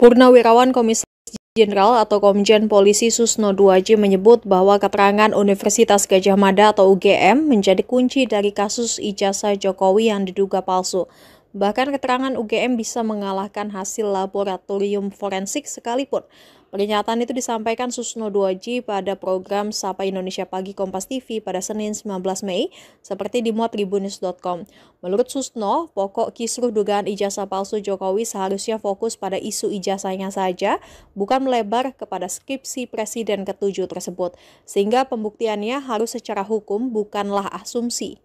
Purnawirawan Komisaris Jenderal atau Komjen Polisi Susno Duaji menyebut bahwa keterangan Universitas Gadjah Mada atau UGM menjadi kunci dari kasus ijazah Jokowi yang diduga palsu. Bahkan keterangan UGM bisa mengalahkan hasil laboratorium forensik sekalipun. Pernyataan itu disampaikan Susno Duaji pada program Sapa Indonesia Pagi Kompas TV pada Senin 19 Mei, seperti dimuat tribunnews.com. Menurut Susno, pokok kisruh dugaan ijazah palsu Jokowi seharusnya fokus pada isu ijazahnya saja, bukan melebar kepada skripsi Presiden ke-7 tersebut, sehingga pembuktiannya harus secara hukum bukanlah asumsi.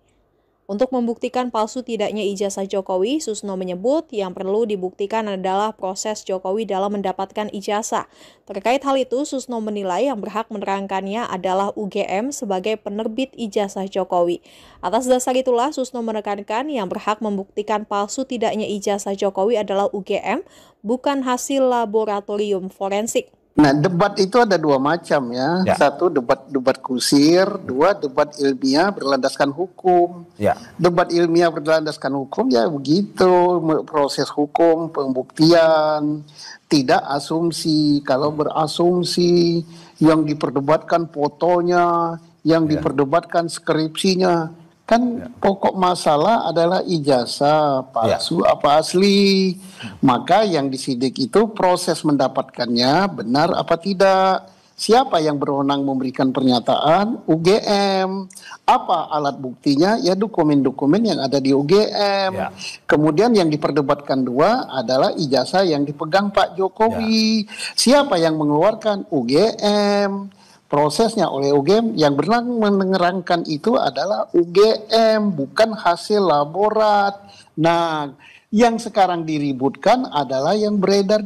Untuk membuktikan palsu tidaknya ijazah Jokowi, Susno menyebut yang perlu dibuktikan adalah proses Jokowi dalam mendapatkan ijazah. Terkait hal itu, Susno menilai yang berhak menerangkannya adalah UGM sebagai penerbit ijazah Jokowi. Atas dasar itulah, Susno menekankan yang berhak membuktikan palsu tidaknya ijazah Jokowi adalah UGM, bukan hasil laboratorium forensik. Nah, debat itu ada dua macam ya. Satu debat kusir, dua debat ilmiah berlandaskan hukum. Debat ilmiah berlandaskan hukum ya begitu, proses hukum, pembuktian, tidak asumsi. Kalau berasumsi, yang diperdebatkan fotonya, yang diperdebatkan skripsinya. Kan pokok masalah adalah ijazah palsu apa asli. Maka yang disidik itu proses mendapatkannya benar apa tidak. Siapa yang berwenang memberikan pernyataan? UGM. Apa alat buktinya? Ya dokumen-dokumen yang ada di UGM. Kemudian yang diperdebatkan dua adalah ijazah yang dipegang Pak Jokowi. Siapa yang mengeluarkan? UGM. Prosesnya oleh UGM, yang berwenang menerangkan itu adalah UGM, bukan hasil laborat. Nah, yang sekarang diributkan adalah yang beredar.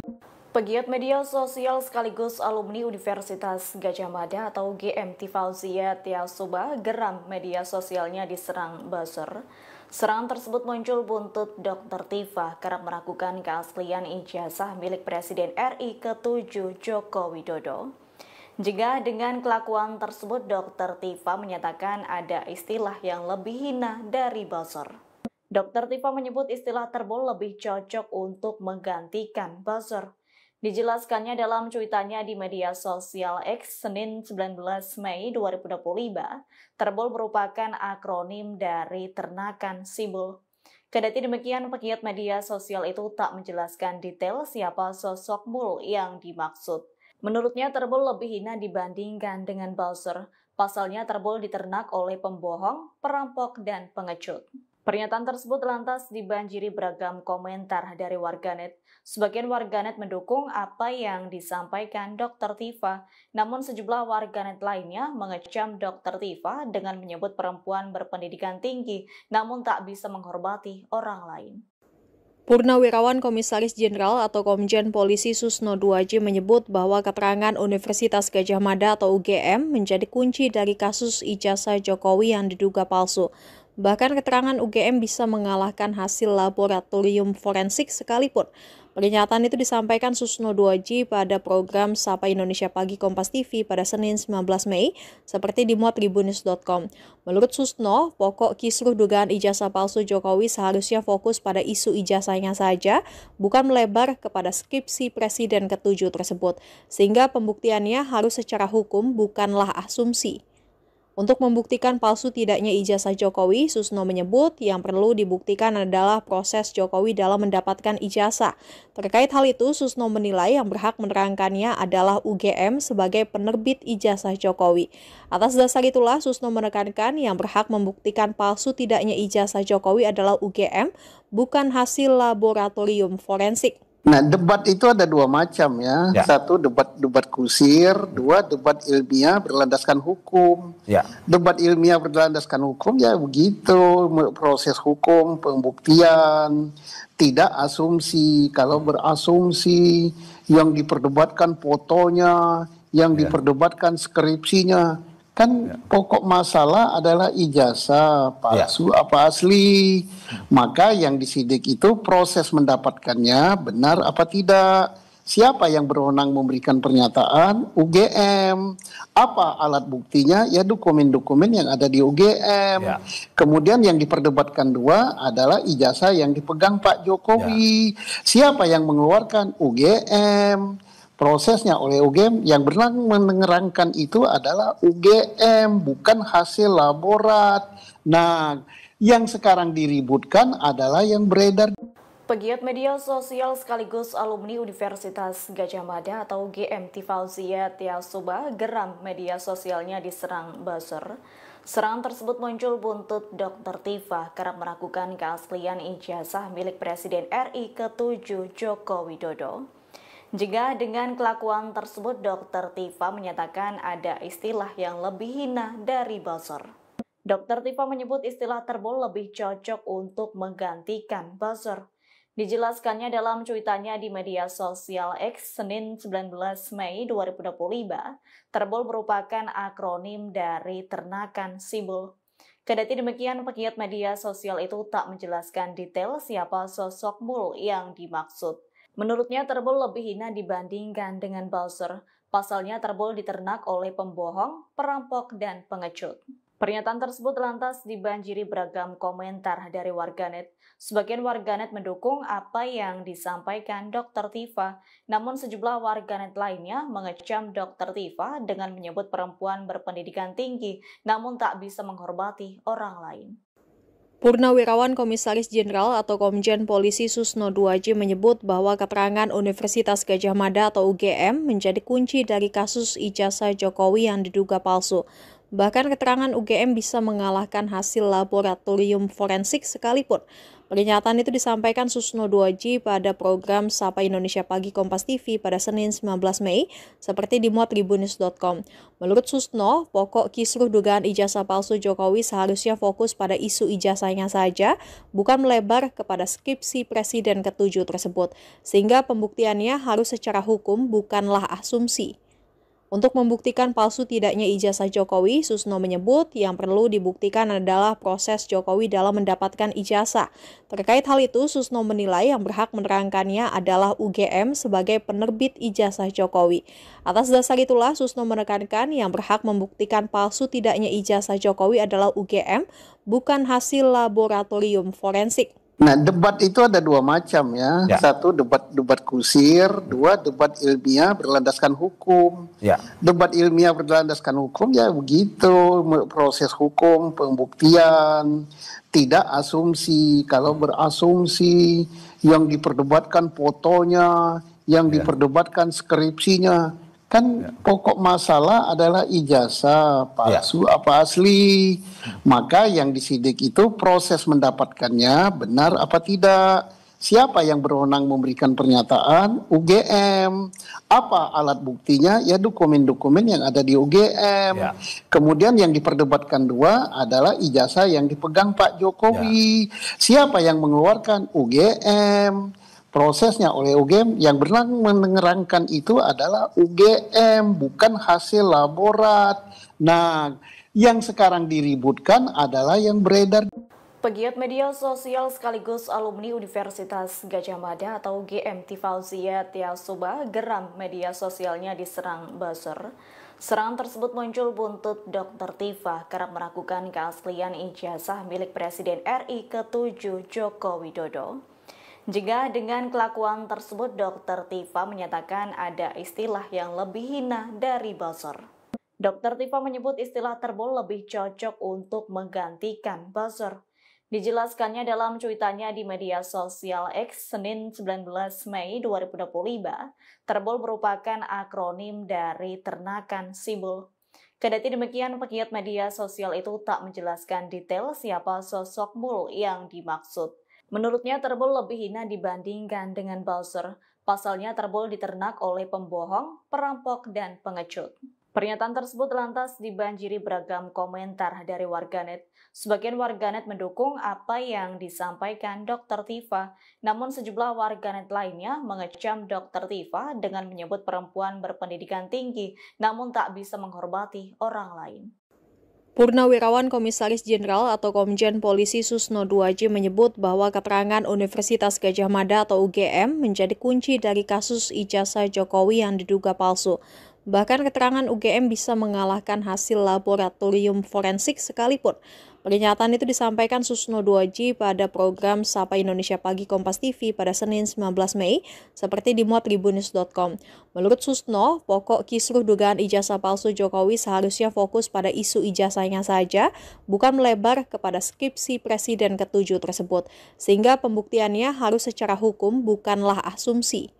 Pegiat media sosial sekaligus alumni Universitas Gadjah Mada atau UGM Tifauzia Tiasuba geram media sosialnya diserang buzzer. Serangan tersebut muncul buntut Dr. Tifa kerap meragukan keaslian ijazah milik Presiden RI ke-7 Joko Widodo. Jika dengan kelakuan tersebut, Dr. Tifa menyatakan ada istilah yang lebih hina dari buzzer. Dr. Tifa menyebut istilah terbol lebih cocok untuk menggantikan buzzer. Dijelaskannya dalam cuitannya di media sosial X Senin 19 Mei 2025, terbol merupakan akronim dari ternakan simbol. Kendati demikian, pegiat media sosial itu tak menjelaskan detail siapa sosok mul yang dimaksud. Menurutnya terbol lebih hina dibandingkan dengan buzzer. Pasalnya terbol diternak oleh pembohong, perampok, dan pengecut. Pernyataan tersebut lantas dibanjiri beragam komentar dari warganet. Sebagian warganet mendukung apa yang disampaikan Dr. Tifa, namun sejumlah warganet lainnya mengecam Dr. Tifa dengan menyebut perempuan berpendidikan tinggi, namun tak bisa menghormati orang lain. Purnawirawan Komisaris Jenderal atau Komjen Polisi Susno Duaji menyebut bahwa keterangan Universitas Gadjah Mada atau UGM menjadi kunci dari kasus ijazah Jokowi yang diduga palsu. Bahkan keterangan UGM bisa mengalahkan hasil laboratorium forensik sekalipun. Pernyataan itu disampaikan Susno Duaji pada program Sapa Indonesia Pagi Kompas TV pada Senin 19 Mei, seperti dimuat tribunnews.com. Menurut Susno, pokok kisruh dugaan ijazah palsu Jokowi seharusnya fokus pada isu ijazahnya saja, bukan melebar kepada skripsi Presiden ke-7 tersebut, sehingga pembuktiannya harus secara hukum bukanlah asumsi. Untuk membuktikan palsu tidaknya ijazah Jokowi, Susno menyebut yang perlu dibuktikan adalah proses Jokowi dalam mendapatkan ijazah. Terkait hal itu, Susno menilai yang berhak menerangkannya adalah UGM sebagai penerbit ijazah Jokowi. Atas dasar itulah, Susno menekankan yang berhak membuktikan palsu tidaknya ijazah Jokowi adalah UGM, bukan hasil laboratorium forensik. Nah, debat itu ada dua macam ya. Satu debat kusir, dua debat ilmiah berlandaskan hukum. Debat ilmiah berlandaskan hukum ya begitu, proses hukum, pembuktian, tidak asumsi. Kalau berasumsi, yang diperdebatkan fotonya, yang diperdebatkan skripsinya. Kan pokok masalah adalah ijazah palsu apa asli. Maka yang disidik itu proses mendapatkannya benar apa tidak. Siapa yang berwenang memberikan pernyataan? UGM. Apa alat buktinya? Ya dokumen-dokumen yang ada di UGM. Ya. Kemudian yang diperdebatkan dua adalah ijazah yang dipegang Pak Jokowi. Ya. Siapa yang mengeluarkan? UGM. Prosesnya oleh UGM, yang berwenang menerangkan itu adalah UGM, bukan hasil laborat. Nah, yang sekarang diributkan adalah yang beredar. Pegiat media sosial sekaligus alumni Universitas Gadjah Mada atau UGM Tifauzia Tiasuba geram media sosialnya diserang buzzer. Serangan tersebut muncul buntut Dr. Tifa kerap meragukan keaslian ijazah milik Presiden RI ke-7 Joko Widodo. Jika dengan kelakuan tersebut, Dr. Tifa menyatakan ada istilah yang lebih hina dari buzzer. Dr. Tifa menyebut istilah terbol lebih cocok untuk menggantikan buzzer. Dijelaskannya dalam cuitannya di media sosial X Senin 19 Mei 2025, terbol merupakan akronim dari ternakan simbol. Kendati demikian, pegiat media sosial itu tak menjelaskan detail siapa sosok mul yang dimaksud. Menurutnya terbol lebih hina dibandingkan dengan buzzer. Pasalnya terbol diternak oleh pembohong, perampok, dan pengecut. Pernyataan tersebut lantas dibanjiri beragam komentar dari warganet. Sebagian warganet mendukung apa yang disampaikan Dr. Tifa, namun sejumlah warganet lainnya mengecam Dr. Tifa dengan menyebut perempuan berpendidikan tinggi, namun tak bisa menghormati orang lain. Purnawirawan Komisaris Jenderal atau Komjen Polisi Susno 2J menyebut bahwa keterangan Universitas Gadjah Mada atau UGM menjadi kunci dari kasus ijazah Jokowi yang diduga palsu. Bahkan keterangan UGM bisa mengalahkan hasil laboratorium forensik sekalipun. Pernyataan itu disampaikan Susno 2J pada program Sapa Indonesia Pagi Kompas TV pada Senin 19 Mei, seperti dimuat tribunnews.com. Menurut Susno, pokok kisruh dugaan ijazah palsu Jokowi seharusnya fokus pada isu ijazahnya saja, bukan melebar kepada skripsi Presiden ke-7 tersebut, sehingga pembuktiannya harus secara hukum bukanlah asumsi. Untuk membuktikan palsu tidaknya ijazah Jokowi, Susno menyebut yang perlu dibuktikan adalah proses Jokowi dalam mendapatkan ijazah. Terkait hal itu, Susno menilai yang berhak menerangkannya adalah UGM sebagai penerbit ijazah Jokowi. Atas dasar itulah, Susno menekankan yang berhak membuktikan palsu tidaknya ijazah Jokowi adalah UGM, bukan hasil laboratorium forensik. Nah, debat itu ada dua macam ya. Satu debat kusir, dua debat ilmiah berlandaskan hukum. Debat ilmiah berlandaskan hukum ya begitu, proses hukum, pembuktian, tidak asumsi. Kalau berasumsi, yang diperdebatkan fotonya, yang diperdebatkan skripsinya. Kan pokok masalah adalah ijazah palsu apa asli. Maka yang disidik itu proses mendapatkannya benar apa tidak. Siapa yang berwenang memberikan pernyataan? UGM. Apa alat buktinya? Ya dokumen-dokumen yang ada di UGM. Kemudian yang diperdebatkan dua adalah ijazah yang dipegang Pak Jokowi. Siapa yang mengeluarkan? UGM. Prosesnya oleh UGM, yang berwenang menerangkan itu adalah UGM, bukan hasil laborat. Nah, yang sekarang diributkan adalah yang beredar. Pegiat media sosial sekaligus alumni Universitas Gadjah Mada atau UGM Tifauzia Tiasuba geram media sosialnya diserang buzzer. Serangan tersebut muncul buntut Dr. Tifa kerap meragukan keaslian ijazah milik Presiden RI ke-7 Joko Widodo. Jika dengan kelakuan tersebut, Dr. Tifa menyatakan ada istilah yang lebih hina dari buzzer. Dr. Tifa menyebut istilah terbol lebih cocok untuk menggantikan buzzer. Dijelaskannya dalam cuitannya di media sosial X Senin 19 Mei 2025, terbol merupakan akronim dari ternakan simbol. Kendati demikian, pegiat media sosial itu tak menjelaskan detail siapa sosok mul yang dimaksud. Menurutnya terbol lebih hina dibandingkan dengan buzzer. Pasalnya terbol diternak oleh pembohong, perampok, dan pengecut. Pernyataan tersebut lantas dibanjiri beragam komentar dari warganet. Sebagian warganet mendukung apa yang disampaikan Dr. Tifa, namun sejumlah warganet lainnya mengecam Dr. Tifa dengan menyebut perempuan berpendidikan tinggi, namun tak bisa menghormati orang lain. Purnawirawan Komisaris Jenderal atau Komjen Polisi Susno Duaji menyebut bahwa keterangan Universitas Gadjah Mada atau UGM menjadi kunci dari kasus ijazah Jokowi yang diduga palsu. Bahkan keterangan UGM bisa mengalahkan hasil laboratorium forensik sekalipun. Pernyataan itu disampaikan Susno Duaji pada program Sapa Indonesia Pagi Kompas TV pada Senin 19 Mei, seperti dimuat Tribunnews.com. Menurut Susno, pokok kisruh dugaan ijazah palsu Jokowi seharusnya fokus pada isu ijazahnya saja, bukan melebar kepada skripsi Presiden ke-7 tersebut, sehingga pembuktiannya harus secara hukum, bukanlah asumsi.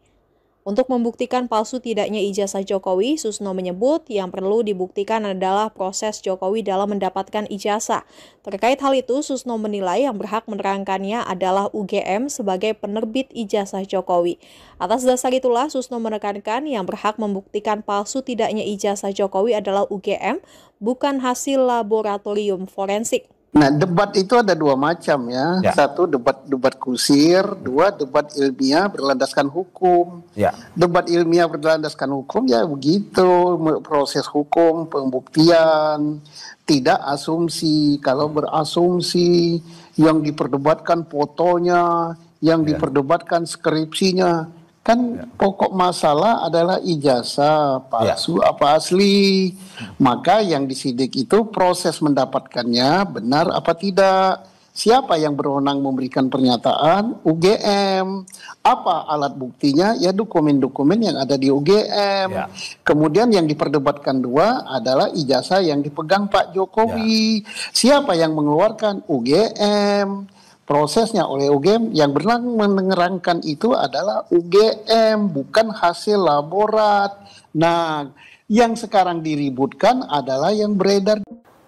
Untuk membuktikan palsu tidaknya ijazah Jokowi, Susno menyebut yang perlu dibuktikan adalah proses Jokowi dalam mendapatkan ijazah. Terkait hal itu, Susno menilai yang berhak menerangkannya adalah UGM sebagai penerbit ijazah Jokowi. Atas dasar itulah, Susno menekankan yang berhak membuktikan palsu tidaknya ijazah Jokowi adalah UGM, bukan hasil laboratorium forensik. Nah, debat itu ada dua macam ya. Satu debat kusir, dua debat ilmiah berlandaskan hukum. Debat ilmiah berlandaskan hukum ya begitu, proses hukum, pembuktian, tidak asumsi. Kalau berasumsi, yang diperdebatkan fotonya, yang diperdebatkan skripsinya. Kan pokok masalah adalah ijazah palsu apa asli. Maka yang disidik itu proses mendapatkannya benar apa tidak. Siapa yang berwenang memberikan pernyataan? UGM. Apa alat buktinya? Ya dokumen-dokumen yang ada di UGM. Kemudian yang diperdebatkan dua adalah ijazah yang dipegang Pak Jokowi. Siapa yang mengeluarkan? UGM. Prosesnya oleh UGM, yang berwenang menerangkan itu adalah UGM, bukan hasil laborat. Nah, yang sekarang diributkan adalah yang beredar.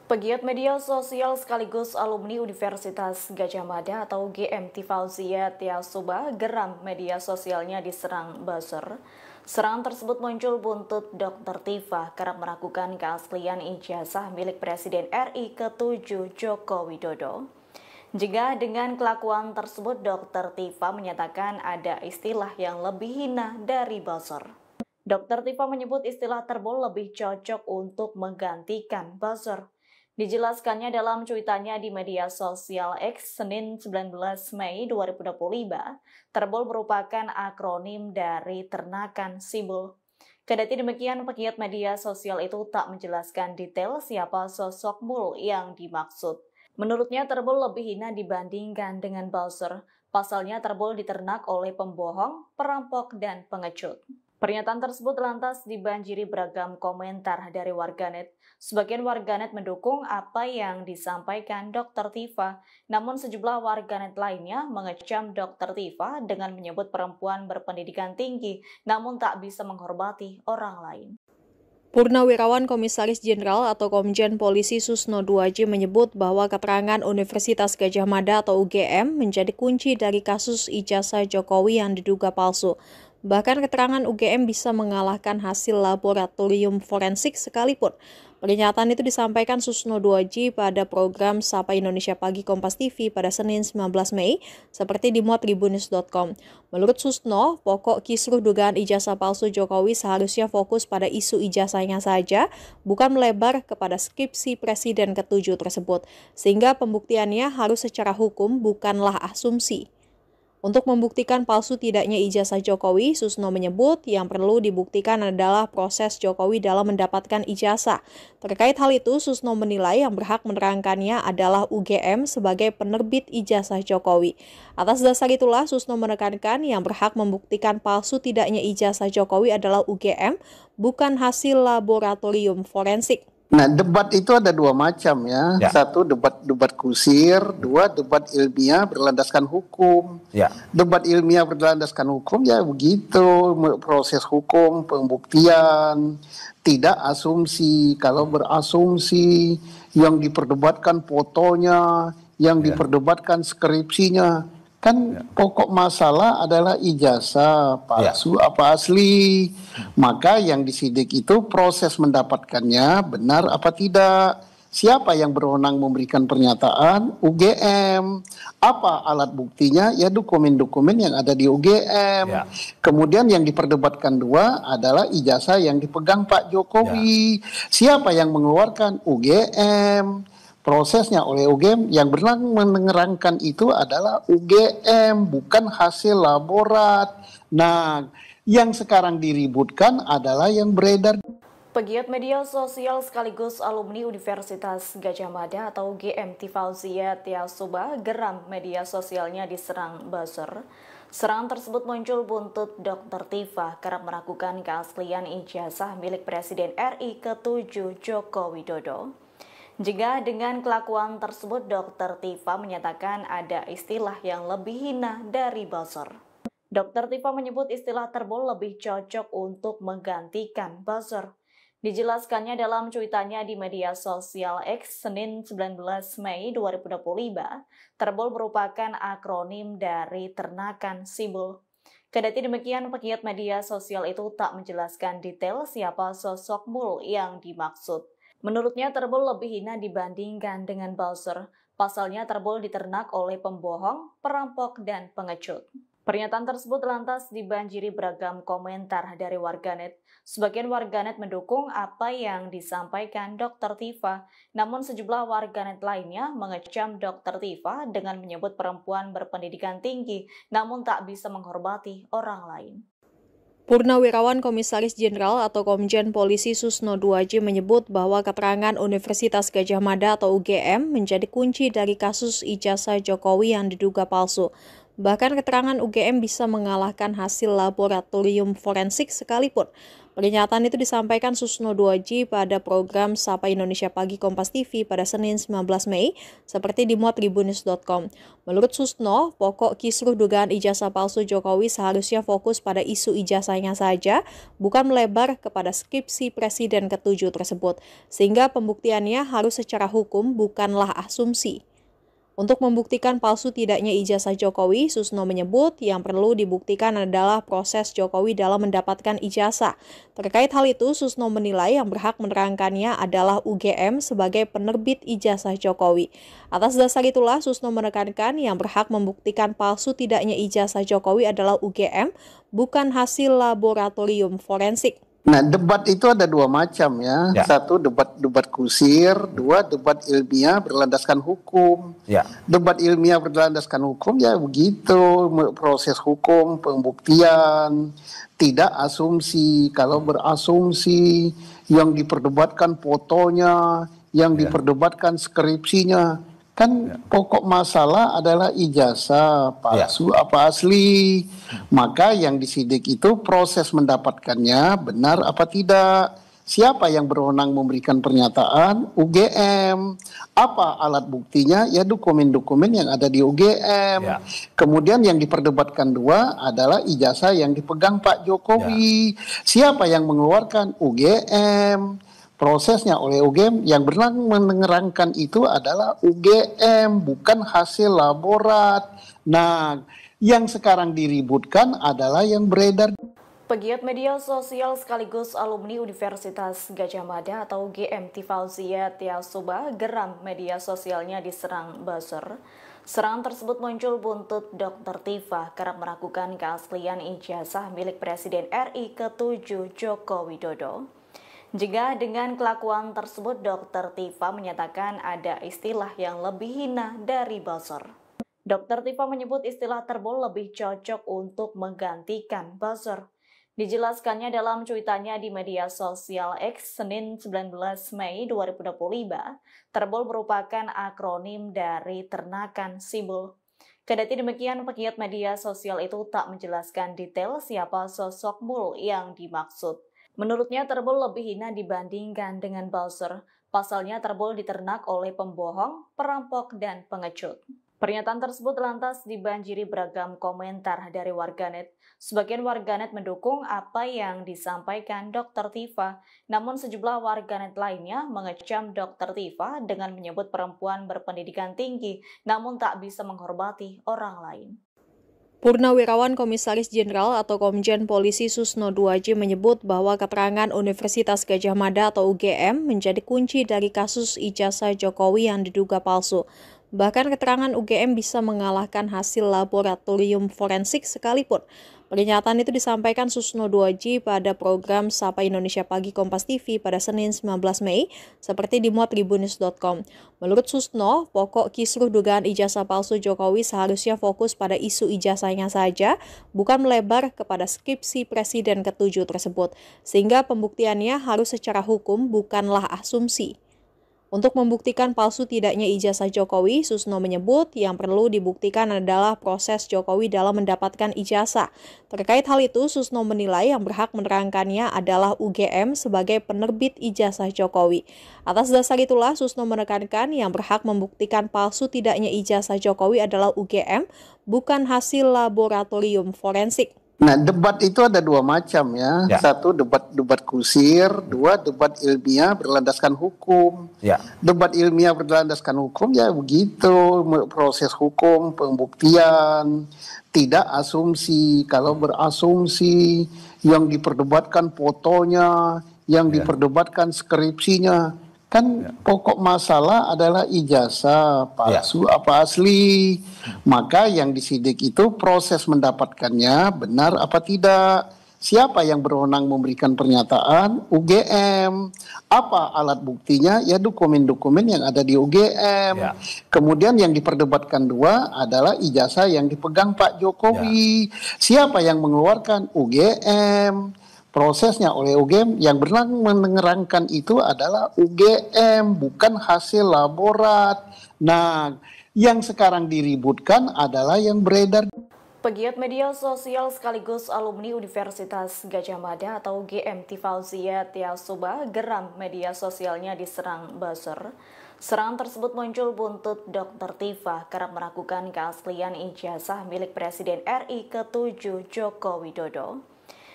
Pegiat media sosial sekaligus alumni Universitas Gadjah Mada atau UGM Tifauzia Tiasuba geram media sosialnya diserang buzzer. Serangan tersebut muncul buntut Dr. Tifa kerap meragukan keaslian ijazah milik Presiden RI ke-7 Joko Widodo. Jika dengan kelakuan tersebut, Dr. Tifa menyatakan ada istilah yang lebih hina dari buzzer. Dr. Tifa menyebut istilah terbol lebih cocok untuk menggantikan buzzer. Dijelaskannya dalam cuitannya di media sosial X Senin 19 Mei 2025, terbol merupakan akronim dari ternakan simbol. Kendati demikian, pegiat media sosial itu tak menjelaskan detail siapa sosok mul yang dimaksud. Menurutnya terbol lebih hina dibandingkan dengan buzzer. Pasalnya terbol diternak oleh pembohong, perampok, dan pengecut. Pernyataan tersebut lantas dibanjiri beragam komentar dari warganet. Sebagian warganet mendukung apa yang disampaikan Dr. Tifa, namun sejumlah warganet lainnya mengecam Dr. Tifa dengan menyebut perempuan berpendidikan tinggi, namun tak bisa menghormati orang lain. Purnawirawan Komisaris Jenderal atau Komjen Polisi Susno Duaji menyebut bahwa keterangan Universitas Gadjah Mada atau UGM menjadi kunci dari kasus ijazah Jokowi yang diduga palsu. Bahkan keterangan UGM bisa mengalahkan hasil laboratorium forensik sekalipun. Pernyataan itu disampaikan Susno Duaji pada program Sapa Indonesia Pagi Kompas TV pada Senin 19 Mei, seperti dimuat Tribunnews.com. Menurut Susno, pokok kisruh dugaan ijazah palsu Jokowi seharusnya fokus pada isu ijazahnya saja, bukan melebar kepada skripsi Presiden ke-7 tersebut, sehingga pembuktiannya harus secara hukum, bukanlah asumsi. Untuk membuktikan palsu tidaknya ijazah Jokowi, Susno menyebut yang perlu dibuktikan adalah proses Jokowi dalam mendapatkan ijazah. Terkait hal itu, Susno menilai yang berhak menerangkannya adalah UGM sebagai penerbit ijazah Jokowi. Atas dasar itulah, Susno menekankan yang berhak membuktikan palsu tidaknya ijazah Jokowi adalah UGM, bukan hasil laboratorium forensik. Nah, debat itu ada dua macam ya. Satu debat kusir, dua debat ilmiah berlandaskan hukum. Debat ilmiah berlandaskan hukum ya begitu, proses hukum, pembuktian, tidak asumsi. Kalau berasumsi, yang diperdebatkan fotonya, yang diperdebatkan skripsinya. Kan pokok masalah adalah ijazah palsu apa asli. Maka yang disidik itu proses mendapatkannya benar apa tidak. Siapa yang berwenang memberikan pernyataan? UGM. Apa alat buktinya? Ya dokumen-dokumen yang ada di UGM. Ya. Kemudian yang diperdebatkan dua adalah ijazah yang dipegang Pak Jokowi. Ya. Siapa yang mengeluarkan? UGM. Prosesnya oleh UGM, yang berwenang menerangkan itu adalah UGM, bukan hasil laborat. Nah, yang sekarang diributkan adalah yang beredar. Pegiat media sosial sekaligus alumni Universitas Gadjah Mada atau UGM Tifauzia Tiasuba geram media sosialnya diserang buzzer. Serangan tersebut muncul buntut Dr. Tifa kerap meragukan keaslian ijazah milik Presiden RI ke-7 Joko Widodo. Jika dengan kelakuan tersebut, Dr. Tifa menyatakan ada istilah yang lebih hina dari buzzer. Dr. Tifa menyebut istilah terbol lebih cocok untuk menggantikan buzzer. Dijelaskannya dalam cuitannya di media sosial X Senin 19 Mei 2025, terbol merupakan akronim dari ternakan simbol. Kendati demikian, pegiat media sosial itu tak menjelaskan detail siapa sosok mul yang dimaksud. Menurutnya terbol lebih hina dibandingkan dengan buzzer. Pasalnya terbol diternak oleh pembohong, perampok, dan pengecut. Pernyataan tersebut lantas dibanjiri beragam komentar dari warganet. Sebagian warganet mendukung apa yang disampaikan Dr. Tifa, namun sejumlah warganet lainnya mengecam Dr. Tifa dengan menyebut perempuan berpendidikan tinggi, namun tak bisa menghormati orang lain. Purnawirawan Komisaris Jenderal atau Komjen Polisi Susno 2J menyebut bahwa keterangan Universitas Gadjah Mada atau UGM menjadi kunci dari kasus ijazah Jokowi yang diduga palsu. Bahkan keterangan UGM bisa mengalahkan hasil laboratorium forensik sekalipun. Pernyataan itu disampaikan Susno 2J pada program Sapa Indonesia Pagi Kompas TV pada Senin 19 Mei, seperti dimuat tribunnews.com. Menurut Susno, pokok kisruh dugaan ijazah palsu Jokowi seharusnya fokus pada isu ijazahnya saja, bukan melebar kepada skripsi Presiden ke-7 tersebut, sehingga pembuktiannya harus secara hukum, bukanlah asumsi. Untuk membuktikan palsu tidaknya ijazah Jokowi, Susno menyebut yang perlu dibuktikan adalah proses Jokowi dalam mendapatkan ijazah. Terkait hal itu, Susno menilai yang berhak menerangkannya adalah UGM sebagai penerbit ijazah Jokowi. Atas dasar itulah, Susno menekankan yang berhak membuktikan palsu tidaknya ijazah Jokowi adalah UGM, bukan hasil laboratorium forensik. Nah, debat itu ada dua macam ya. Satu debat kusir, dua debat ilmiah berlandaskan hukum. Debat ilmiah berlandaskan hukum ya begitu, proses hukum, pembuktian, tidak asumsi. Kalau berasumsi, yang diperdebatkan fotonya, yang diperdebatkan skripsinya. Kan pokok masalah adalah ijazah palsu apa asli. Maka yang disidik itu proses mendapatkannya benar apa tidak. Siapa yang berwenang memberikan pernyataan? UGM. Apa alat buktinya? Ya dokumen-dokumen yang ada di UGM. Kemudian yang diperdebatkan dua adalah ijazah yang dipegang Pak Jokowi. Siapa yang mengeluarkan? UGM. Prosesnya oleh UGM, yang berwenang menerangkan itu adalah UGM, bukan hasil laborat. Nah, yang sekarang diributkan adalah yang beredar. Pegiat media sosial sekaligus alumni Universitas Gadjah Mada atau UGM Tifauzia Tiasuba geram media sosialnya diserang buzzer. Serangan tersebut muncul buntut Dr. Tifa kerap meragukan keaslian ijazah milik Presiden RI ke-7 Joko Widodo. Jika dengan kelakuan tersebut, Dr. Tifa menyatakan ada istilah yang lebih hina dari buzzer. Dr. Tifa menyebut istilah terbol lebih cocok untuk menggantikan buzzer. Dijelaskannya dalam cuitannya di media sosial X Senin 19 Mei 2025, terbol merupakan akronim dari ternakan simbol. Kendati demikian, pegiat media sosial itu tak menjelaskan detail siapa sosok mul yang dimaksud. Menurutnya terbol lebih hina dibandingkan dengan buzzer. Pasalnya terbol diternak oleh pembohong, perampok, dan pengecut. Pernyataan tersebut lantas dibanjiri beragam komentar dari warganet. Sebagian warganet mendukung apa yang disampaikan Dr. Tifa, namun sejumlah warganet lainnya mengecam Dr. Tifa dengan menyebut perempuan berpendidikan tinggi, namun tak bisa menghormati orang lain. Purnawirawan Komisaris Jenderal atau Komjen Polisi Susno Duaji menyebut bahwa keterangan Universitas Gadjah Mada atau UGM menjadi kunci dari kasus ijazah Jokowi yang diduga palsu. Bahkan keterangan UGM bisa mengalahkan hasil laboratorium forensik sekalipun. Pernyataan itu disampaikan Susno Duaji pada program Sapa Indonesia Pagi Kompas TV pada Senin 19 Mei, seperti dimuat tribunnews.com. Menurut Susno, pokok kisruh dugaan ijazah palsu Jokowi seharusnya fokus pada isu ijazahnya saja, bukan melebar kepada skripsi Presiden ke-7 tersebut, sehingga pembuktiannya harus secara hukum bukanlah asumsi. Untuk membuktikan palsu tidaknya ijazah Jokowi, Susno menyebut yang perlu dibuktikan adalah proses Jokowi dalam mendapatkan ijazah. Terkait hal itu, Susno menilai yang berhak menerangkannya adalah UGM sebagai penerbit ijazah Jokowi. Atas dasar itulah, Susno menekankan yang berhak membuktikan palsu tidaknya ijazah Jokowi adalah UGM, bukan hasil laboratorium forensik. Nah, debat itu ada dua macam ya. Satu debat kusir, dua debat ilmiah berlandaskan hukum. Debat ilmiah berlandaskan hukum ya begitu, proses hukum, pembuktian, tidak asumsi. Kalau berasumsi, yang diperdebatkan fotonya, yang diperdebatkan skripsinya. Kan pokok masalah adalah ijazah palsu apa asli. Maka yang disidik itu proses mendapatkannya benar apa tidak. Siapa yang berwenang memberikan pernyataan? UGM. Apa alat buktinya? Ya dokumen-dokumen yang ada di UGM. Kemudian yang diperdebatkan dua adalah ijazah yang dipegang Pak Jokowi. Siapa yang mengeluarkan? UGM. Prosesnya oleh UGM, yang berwenang menerangkan itu adalah UGM, bukan hasil laborat. Nah, yang sekarang diributkan adalah yang beredar. Pegiat media sosial sekaligus alumni Universitas Gadjah Mada atau UGM Tifauzia Tiasuba geram media sosialnya diserang buzzer. Serangan tersebut muncul buntut Dr. Tifa kerap meragukan keaslian ijazah milik Presiden RI ke-7 Joko Widodo.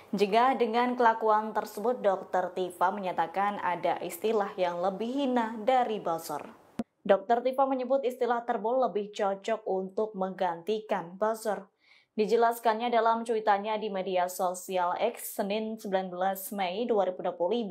Jika dengan kelakuan tersebut, Dr. Tifa menyatakan ada istilah yang lebih hina dari buzzer. Dr. Tifa menyebut istilah terbol lebih cocok untuk menggantikan buzzer. Dijelaskannya dalam cuitannya di media sosial X Senin 19 Mei 2025,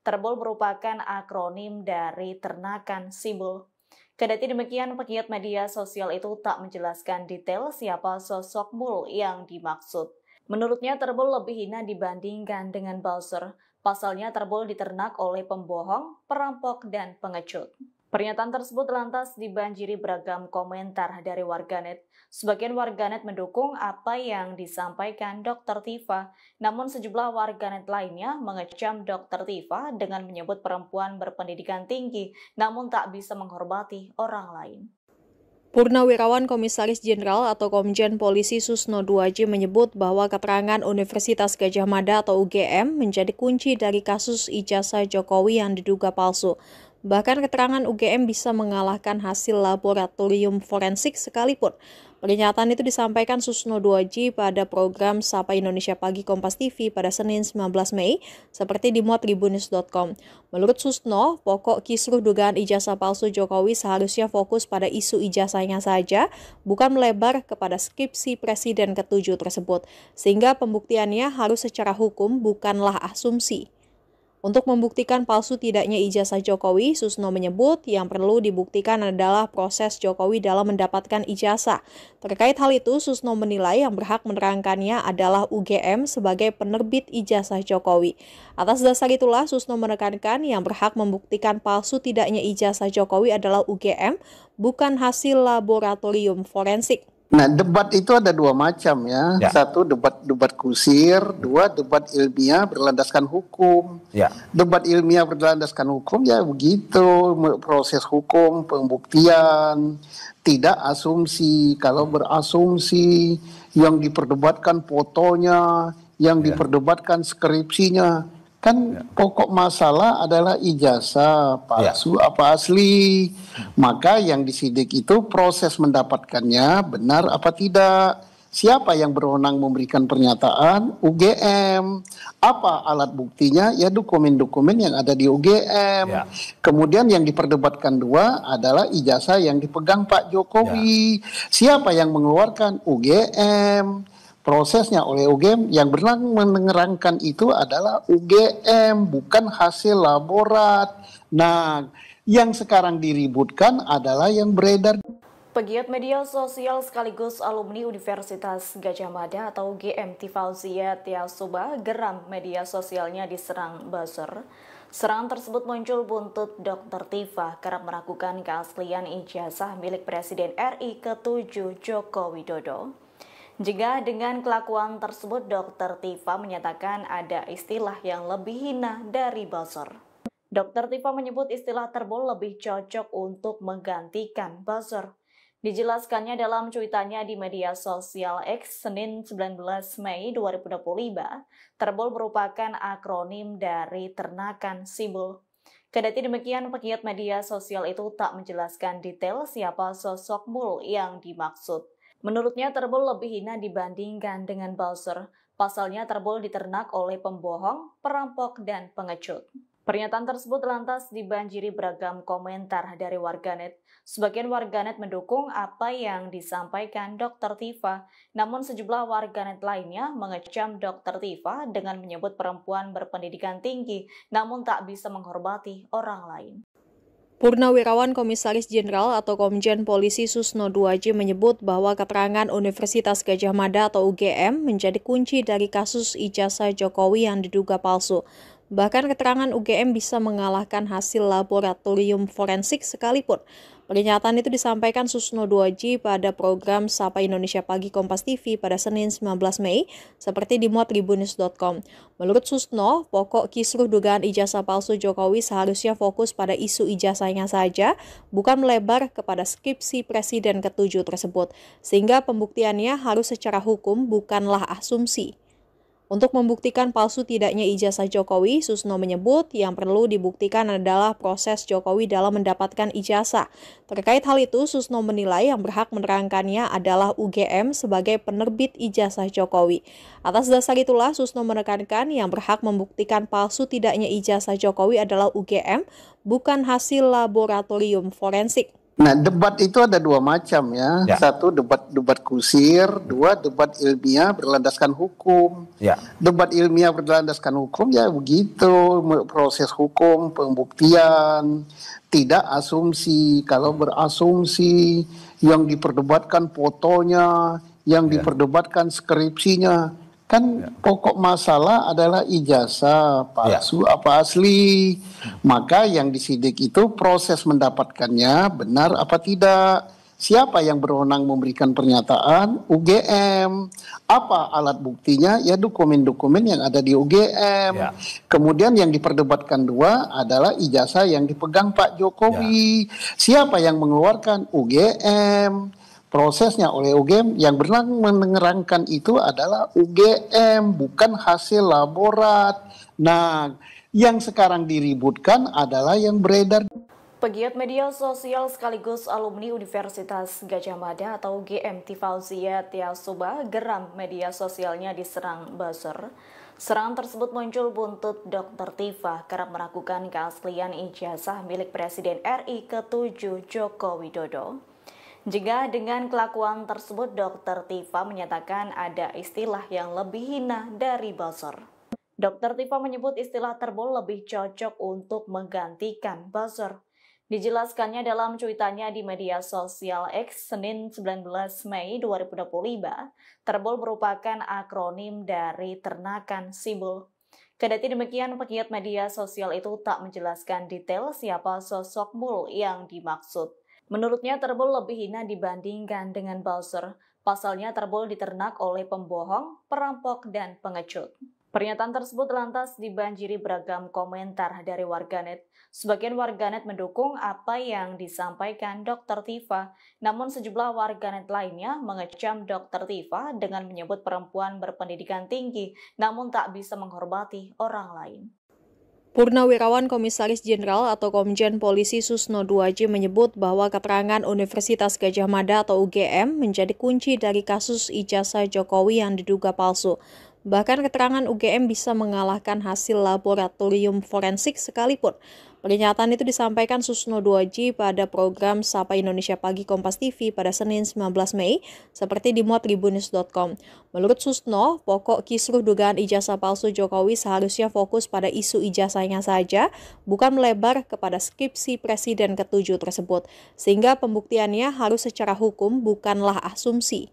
terbol merupakan akronim dari ternakan simbol. Kendati demikian, pegiat media sosial itu tak menjelaskan detail siapa sosok mul yang dimaksud. Menurutnya terbol lebih hina dibandingkan dengan buzzer. Pasalnya terbol diternak oleh pembohong, perampok, dan pengecut. Pernyataan tersebut lantas dibanjiri beragam komentar dari warganet. Sebagian warganet mendukung apa yang disampaikan Dr. Tifa, namun sejumlah warganet lainnya mengecam Dr. Tifa dengan menyebut perempuan berpendidikan tinggi, namun tak bisa menghormati orang lain. Purnawirawan Komisaris Jenderal atau Komjen Polisi Susno Duaji menyebut bahwa keterangan Universitas Gadjah Mada atau UGM menjadi kunci dari kasus ijazah Jokowi yang diduga palsu. Bahkan keterangan UGM bisa mengalahkan hasil laboratorium forensik sekalipun. Pernyataan itu disampaikan Susno Duaji pada program Sapa Indonesia Pagi Kompas TV pada Senin 19 Mei, seperti dimuat tribunnews.com. Menurut Susno, pokok kisruh dugaan ijazah palsu Jokowi seharusnya fokus pada isu ijazahnya saja, bukan melebar kepada skripsi Presiden ke-7 tersebut, sehingga pembuktiannya harus secara hukum bukanlah asumsi. Untuk membuktikan palsu tidaknya ijazah Jokowi, Susno menyebut yang perlu dibuktikan adalah proses Jokowi dalam mendapatkan ijazah. Terkait hal itu, Susno menilai yang berhak menerangkannya adalah UGM sebagai penerbit ijazah Jokowi. Atas dasar itulah, Susno menekankan yang berhak membuktikan palsu tidaknya ijazah Jokowi adalah UGM, bukan hasil laboratorium forensik. Nah, debat itu ada dua macam ya. Satu debat kusir, dua debat ilmiah berlandaskan hukum. Debat ilmiah berlandaskan hukum ya begitu, proses hukum, pembuktian, tidak asumsi. Kalau berasumsi, yang diperdebatkan fotonya, yang diperdebatkan skripsinya. Kan pokok masalah adalah ijazah palsu apa asli. Maka yang disidik itu proses mendapatkannya benar apa tidak. Siapa yang berwenang memberikan pernyataan? UGM. Apa alat buktinya? Ya dokumen-dokumen yang ada di UGM. Ya. Kemudian yang diperdebatkan dua adalah ijazah yang dipegang Pak Jokowi. Ya. Siapa yang mengeluarkan? UGM. Prosesnya oleh UGM, yang berwenang menerangkan itu adalah UGM, bukan hasil laborat. Nah, yang sekarang diributkan adalah yang beredar. Pegiat media sosial sekaligus alumni Universitas Gadjah Mada atau UGM Tifauzia Tiasuba geram media sosialnya diserang buzzer. Serangan tersebut muncul buntut Dr. Tifa kerap meragukan keaslian ijazah milik Presiden RI ke-7 Joko Widodo. Jika dengan kelakuan tersebut Dr. Tifa menyatakan ada istilah yang lebih hina dari buzzer. Dr. Tifa menyebut istilah terbol lebih cocok untuk menggantikan buzzer. Dijelaskannya dalam cuitannya di media sosial X Senin 19 Mei 2025, terbol merupakan akronim dari ternakan simbol. Kendati demikian, pegiat media sosial itu tak menjelaskan detail siapa sosok mul yang dimaksud. Menurutnya terbol lebih hina dibandingkan dengan buzzer. Pasalnya terbol diternak oleh pembohong, perampok, dan pengecut. Pernyataan tersebut lantas dibanjiri beragam komentar dari warganet. Sebagian warganet mendukung apa yang disampaikan Dr. Tifa, namun sejumlah warganet lainnya mengecam Dr. Tifa dengan menyebut perempuan berpendidikan tinggi, namun tak bisa menghormati orang lain. Purnawirawan Komisaris Jenderal atau Komjen Polisi Susno 2J menyebut bahwa keterangan Universitas Gadjah Mada atau UGM menjadi kunci dari kasus ijazah Jokowi yang diduga palsu. Bahkan keterangan UGM bisa mengalahkan hasil laboratorium forensik sekalipun. Pernyataan itu disampaikan Susno 2J pada program Sapa Indonesia Pagi Kompas TV pada Senin 19 Mei, seperti dimuat tribunnews.com. Menurut Susno, pokok kisruh dugaan ijazah palsu Jokowi seharusnya fokus pada isu ijazahnya saja, bukan melebar kepada skripsi Presiden ke-7 tersebut, sehingga pembuktiannya harus secara hukum, bukanlah asumsi. Untuk membuktikan palsu tidaknya ijazah Jokowi, Susno menyebut yang perlu dibuktikan adalah proses Jokowi dalam mendapatkan ijazah. Terkait hal itu, Susno menilai yang berhak menerangkannya adalah UGM sebagai penerbit ijazah Jokowi. Atas dasar itulah, Susno menekankan yang berhak membuktikan palsu tidaknya ijazah Jokowi adalah UGM, bukan hasil laboratorium forensik. Nah, debat itu ada dua macam ya. Satu debat kusir, dua debat ilmiah berlandaskan hukum. Debat ilmiah berlandaskan hukum ya begitu, proses hukum, pembuktian, tidak asumsi. Kalau berasumsi, yang diperdebatkan fotonya, yang diperdebatkan skripsinya. Kan pokok masalah adalah ijazah palsu apa asli. Maka yang disidik itu proses mendapatkannya benar apa tidak. Siapa yang berwenang memberikan pernyataan? UGM. Apa alat buktinya? Ya dokumen-dokumen yang ada di UGM. Kemudian yang diperdebatkan dua adalah ijazah yang dipegang Pak Jokowi. Siapa yang mengeluarkan? UGM. Prosesnya oleh UGM, yang berwenang menerangkan itu adalah UGM, bukan hasil laborat. Nah, yang sekarang diributkan adalah yang beredar. Pegiat media sosial sekaligus alumni Universitas Gadjah Mada atau UGM Tifauzia Tiasuba geram media sosialnya diserang buzzer. Serangan tersebut muncul buntut Dr. Tifa kerap meragukan keaslian ijazah milik Presiden RI ke-7 Joko Widodo. Jika dengan kelakuan tersebut Dr. Tifa menyatakan ada istilah yang lebih hina dari buzzer. Dr. Tifa menyebut istilah terbol lebih cocok untuk menggantikan buzzer. Dijelaskannya dalam cuitannya di media sosial X Senin 19 Mei 2025, terbol merupakan akronim dari ternakan simbol. Kendati demikian, pegiat media sosial itu tak menjelaskan detail siapa sosok mul yang dimaksud. Menurutnya terbol lebih hina dibandingkan dengan buzzer. Pasalnya terbol diternak oleh pembohong, perampok, dan pengecut. Pernyataan tersebut lantas dibanjiri beragam komentar dari warganet. Sebagian warganet mendukung apa yang disampaikan Dr. Tifa, namun sejumlah warganet lainnya mengecam Dr. Tifa dengan menyebut perempuan berpendidikan tinggi, namun tak bisa menghormati orang lain. Purnawirawan Komisaris Jenderal atau Komjen Polisi Susno Duaji menyebut bahwa keterangan Universitas Gadjah Mada atau UGM menjadi kunci dari kasus ijazah Jokowi yang diduga palsu. Bahkan keterangan UGM bisa mengalahkan hasil laboratorium forensik sekalipun. Pernyataan itu disampaikan Susno Duaji pada program Sapa Indonesia Pagi Kompas TV pada Senin 19 Mei, seperti dimuat Tribunnews.com. Menurut Susno, pokok kisruh dugaan ijazah palsu Jokowi seharusnya fokus pada isu ijazahnya saja, bukan melebar kepada skripsi Presiden ke-7 tersebut, sehingga pembuktiannya harus secara hukum bukanlah asumsi.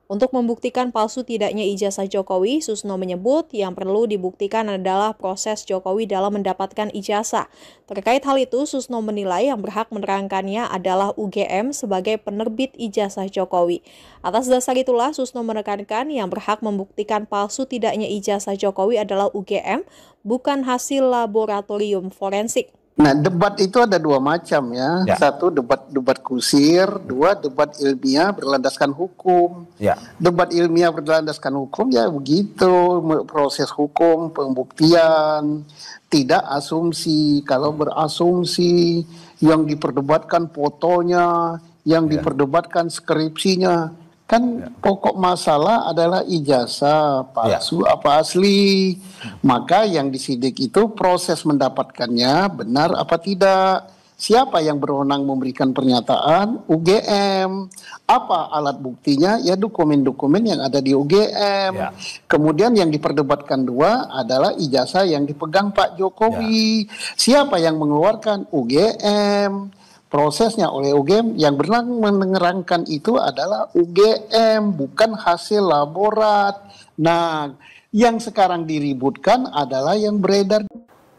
Untuk membuktikan palsu tidaknya ijazah Jokowi, Susno menyebut yang perlu dibuktikan adalah proses Jokowi dalam mendapatkan ijazah. Terkait hal itu, Susno menilai yang berhak menerangkannya adalah UGM sebagai penerbit ijazah Jokowi. Atas dasar itulah, Susno menekankan yang berhak membuktikan palsu tidaknya ijazah Jokowi adalah UGM, bukan hasil laboratorium forensik. Nah, debat itu ada dua macam ya. Satu debat kusir, dua debat ilmiah berlandaskan hukum. Debat ilmiah berlandaskan hukum ya begitu, proses hukum, pembuktian, tidak asumsi. Kalau berasumsi, yang diperdebatkan fotonya, yang diperdebatkan skripsinya. Kan pokok masalah adalah ijazah palsu apa asli. Maka yang disidik itu proses mendapatkannya benar apa tidak. Siapa yang berwenang memberikan pernyataan? UGM. Apa alat buktinya? Ya dokumen-dokumen yang ada di UGM. Kemudian yang diperdebatkan dua adalah ijazah yang dipegang Pak Jokowi. Siapa yang mengeluarkan? UGM. Prosesnya oleh UGM, yang berwenang menerangkan itu adalah UGM, bukan hasil laborat. Nah, yang sekarang diributkan adalah yang beredar.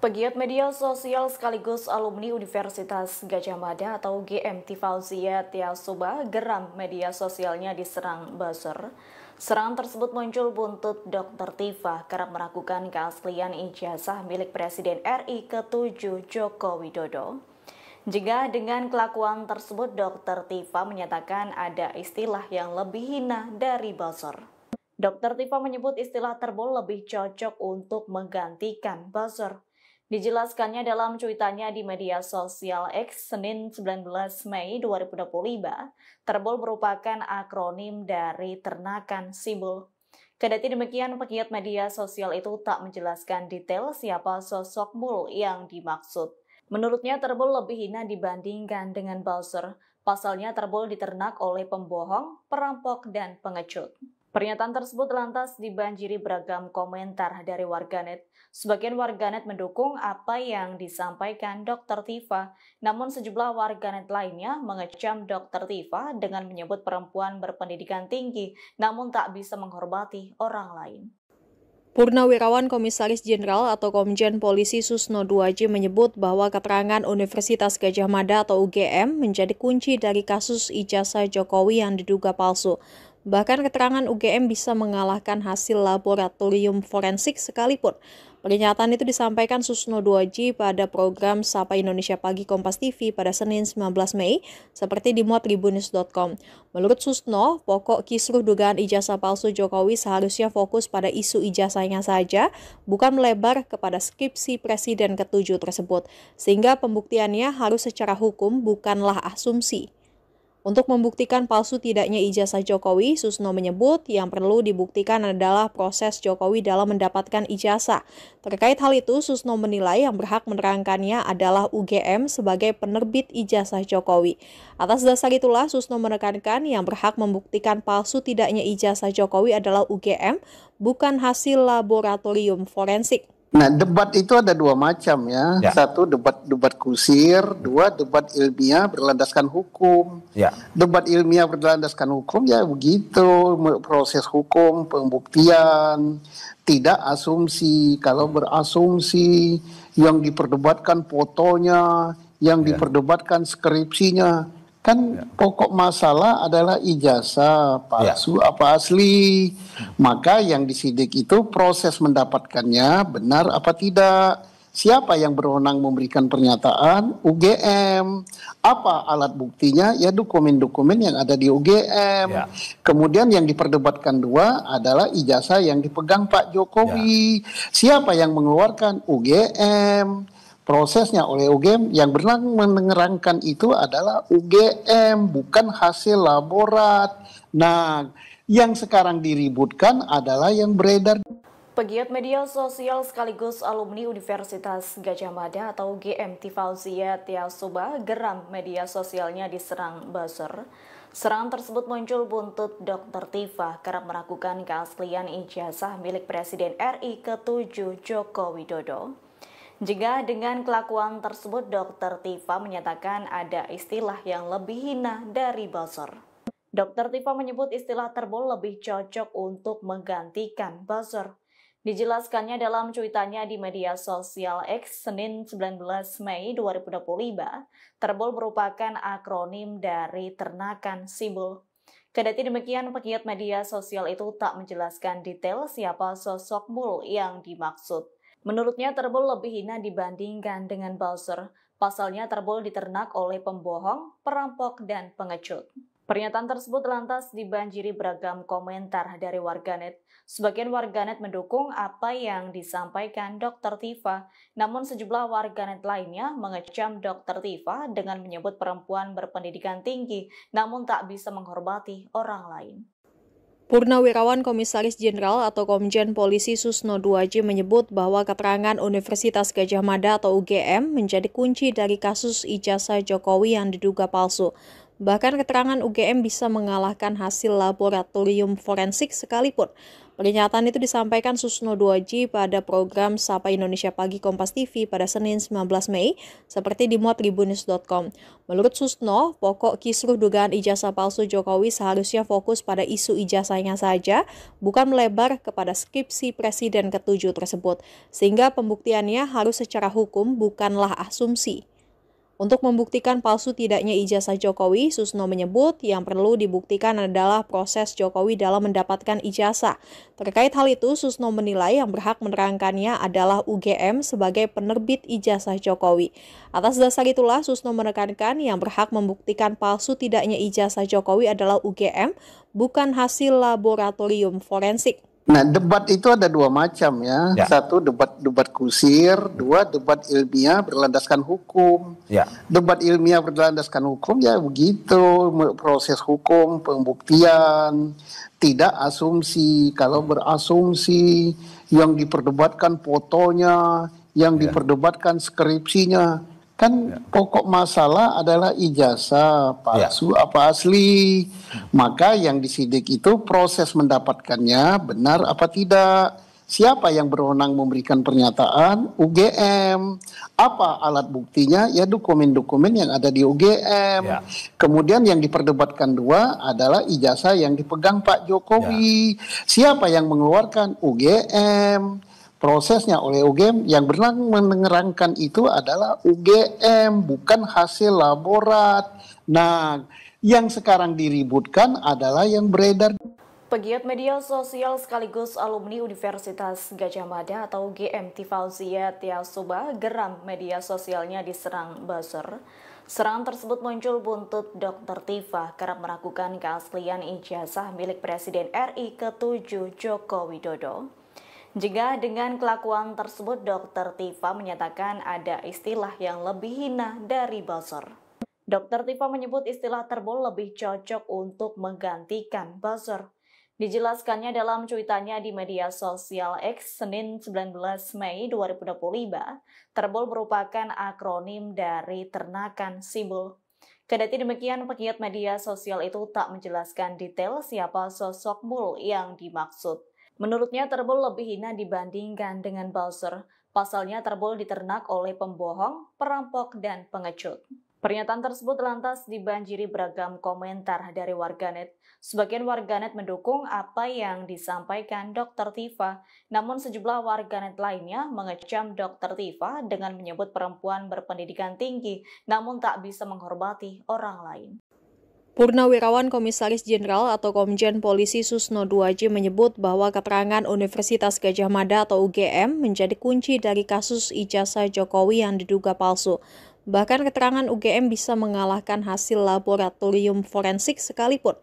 Pegiat media sosial sekaligus alumni Universitas Gadjah Mada atau UGM Tifauzia Tiasuba geram media sosialnya diserang buzzer. Serangan tersebut muncul buntut Dr. Tifa kerap meragukan keaslian ijazah milik Presiden RI ke-7 Joko Widodo. Jika dengan kelakuan tersebut, Dr. Tifa menyatakan ada istilah yang lebih hina dari buzzer. Dr. Tifa menyebut istilah terbol lebih cocok untuk menggantikan buzzer. Dijelaskannya dalam cuitannya di media sosial X Senin 19 Mei 2025, terbol merupakan akronim dari ternakan simbol. Kendati demikian, pegiat media sosial itu tak menjelaskan detail siapa sosok mul yang dimaksud. Menurutnya terbol lebih hina dibandingkan dengan buzzer. Pasalnya terbol diternak oleh pembohong, perampok, dan pengecut. Pernyataan tersebut lantas dibanjiri beragam komentar dari warganet. Sebagian warganet mendukung apa yang disampaikan Dr. Tifa, namun sejumlah warganet lainnya mengecam Dr. Tifa dengan menyebut perempuan berpendidikan tinggi, namun tak bisa menghormati orang lain. Purnawirawan Komisaris Jenderal atau Komjen Polisi Susno Duaji menyebut bahwa keterangan Universitas Gadjah Mada atau UGM menjadi kunci dari kasus ijazah Jokowi yang diduga palsu. Bahkan keterangan UGM bisa mengalahkan hasil laboratorium forensik sekalipun. Pernyataan itu disampaikan Susno Duaji pada program Sapa Indonesia Pagi Kompas TV pada Senin 19 Mei, seperti dimuat Tribunnews.com. Menurut Susno, pokok kisruh dugaan ijazah palsu Jokowi seharusnya fokus pada isu ijazahnya saja, bukan melebar kepada skripsi Presiden ke-7 tersebut, sehingga pembuktiannya harus secara hukum bukanlah asumsi. Untuk membuktikan palsu tidaknya ijazah Jokowi, Susno menyebut yang perlu dibuktikan adalah proses Jokowi dalam mendapatkan ijazah. Terkait hal itu, Susno menilai yang berhak menerangkannya adalah UGM sebagai penerbit ijazah Jokowi. Atas dasar itulah, Susno menekankan yang berhak membuktikan palsu tidaknya ijazah Jokowi adalah UGM, bukan hasil laboratorium forensik. Nah, debat itu ada dua macam ya. Satu debat kusir, dua debat ilmiah berlandaskan hukum. Debat ilmiah berlandaskan hukum ya begitu, proses hukum, pembuktian, tidak asumsi. Kalau berasumsi, yang diperdebatkan fotonya, yang diperdebatkan skripsinya. Kan pokok masalah adalah ijazah palsu apa asli. Maka yang disidik itu proses mendapatkannya benar apa tidak. Siapa yang berwenang memberikan pernyataan? UGM. Apa alat buktinya? Ya dokumen-dokumen yang ada di UGM. Ya. Kemudian yang diperdebatkan dua adalah ijazah yang dipegang Pak Jokowi. Ya. Siapa yang mengeluarkan? UGM. Prosesnya oleh UGM, yang berwenang menerangkan itu adalah UGM, bukan hasil laborat. Nah, yang sekarang diributkan adalah yang beredar. Pegiat media sosial sekaligus alumni Universitas Gadjah Mada atau UGM Tifauzia Tiasuba geram media sosialnya diserang buzzer. Serangan tersebut muncul buntut Dr. Tifa kerap meragukan keaslian ijazah milik Presiden RI ke-7 Joko Widodo. Jika dengan kelakuan tersebut, Dr. Tifa menyatakan ada istilah yang lebih hina dari buzzer. Dr. Tifa menyebut istilah terbol lebih cocok untuk menggantikan buzzer. Dijelaskannya dalam cuitannya di media sosial X Senin 19 Mei 2025, terbol merupakan akronim dari ternakan simbol. Kendati demikian, pegiat media sosial itu tak menjelaskan detail siapa sosok mul yang dimaksud. Menurutnya terbol lebih hina dibandingkan dengan buzzer. Pasalnya terbol diternak oleh pembohong, perampok, dan pengecut. Pernyataan tersebut lantas dibanjiri beragam komentar dari warganet. Sebagian warganet mendukung apa yang disampaikan Dr. Tifa, namun sejumlah warganet lainnya mengecam Dr. Tifa dengan menyebut perempuan berpendidikan tinggi, namun tak bisa menghormati orang lain. Purnawirawan Komisaris Jenderal atau Komjen Polisi Susno 2J menyebut bahwa keterangan Universitas Gadjah Mada atau UGM menjadi kunci dari kasus ijazah Jokowi yang diduga palsu. Bahkan keterangan UGM bisa mengalahkan hasil laboratorium forensik sekalipun. Pernyataan itu disampaikan Susno 2J pada program Sapa Indonesia Pagi Kompas TV pada Senin 19 Mei, seperti dimuat tribunnews.com. Menurut Susno, pokok kisruh dugaan ijazah palsu Jokowi seharusnya fokus pada isu ijazahnya saja, bukan melebar kepada skripsi Presiden ke-7 tersebut, sehingga pembuktiannya harus secara hukum, bukanlah asumsi. Untuk membuktikan palsu tidaknya ijazah Jokowi, Susno menyebut yang perlu dibuktikan adalah proses Jokowi dalam mendapatkan ijazah. Terkait hal itu, Susno menilai yang berhak menerangkannya adalah UGM sebagai penerbit ijazah Jokowi. Atas dasar itulah, Susno menekankan yang berhak membuktikan palsu tidaknya ijazah Jokowi adalah UGM, bukan hasil laboratorium forensik. Nah, debat itu ada dua macam ya. Satu debat kusir, dua debat ilmiah berlandaskan hukum. Debat ilmiah berlandaskan hukum ya begitu, proses hukum, pembuktian, tidak asumsi. Kalau berasumsi, yang diperdebatkan fotonya, yang diperdebatkan skripsinya. Kan pokok masalah adalah ijazah palsu apa asli. Maka yang disidik itu proses mendapatkannya benar apa tidak. Siapa yang berwenang memberikan pernyataan? UGM. Apa alat buktinya? Ya dokumen-dokumen yang ada di UGM. Kemudian yang diperdebatkan dua adalah ijazah yang dipegang Pak Jokowi. Siapa yang mengeluarkan? UGM. Prosesnya oleh UGM, yang berwenang menerangkan itu adalah UGM, bukan hasil laborat. Nah, yang sekarang diributkan adalah yang beredar. Pegiat media sosial sekaligus alumni Universitas Gadjah Mada atau UGM Tifauzia Tiasuba geram media sosialnya diserang buzzer. Serangan tersebut muncul buntut Dr. Tifa kerap meragukan keaslian ijazah milik Presiden RI ke-7 Joko Widodo. Jika dengan kelakuan tersebut, Dr. Tifa menyatakan ada istilah yang lebih hina dari buzzer. Dr. Tifa menyebut istilah terbol lebih cocok untuk menggantikan buzzer. Dijelaskannya dalam cuitannya di media sosial X Senin 19 Mei 2025, terbol merupakan akronim dari ternakan simbol. Kendati demikian, pegiat media sosial itu tak menjelaskan detail siapa sosok mul yang dimaksud. Menurutnya terbol lebih hina dibandingkan dengan buzzer. Pasalnya terbol diternak oleh pembohong, perampok, dan pengecut. Pernyataan tersebut lantas dibanjiri beragam komentar dari warganet. Sebagian warganet mendukung apa yang disampaikan Dr. Tifa, namun sejumlah warganet lainnya mengecam Dr. Tifa dengan menyebut perempuan berpendidikan tinggi, namun tak bisa menghormati orang lain. Purnawirawan Komisaris Jenderal atau Komjen Polisi Susno Duaji menyebut bahwa keterangan Universitas Gadjah Mada atau UGM menjadi kunci dari kasus ijazah Jokowi yang diduga palsu. Bahkan keterangan UGM bisa mengalahkan hasil laboratorium forensik sekalipun.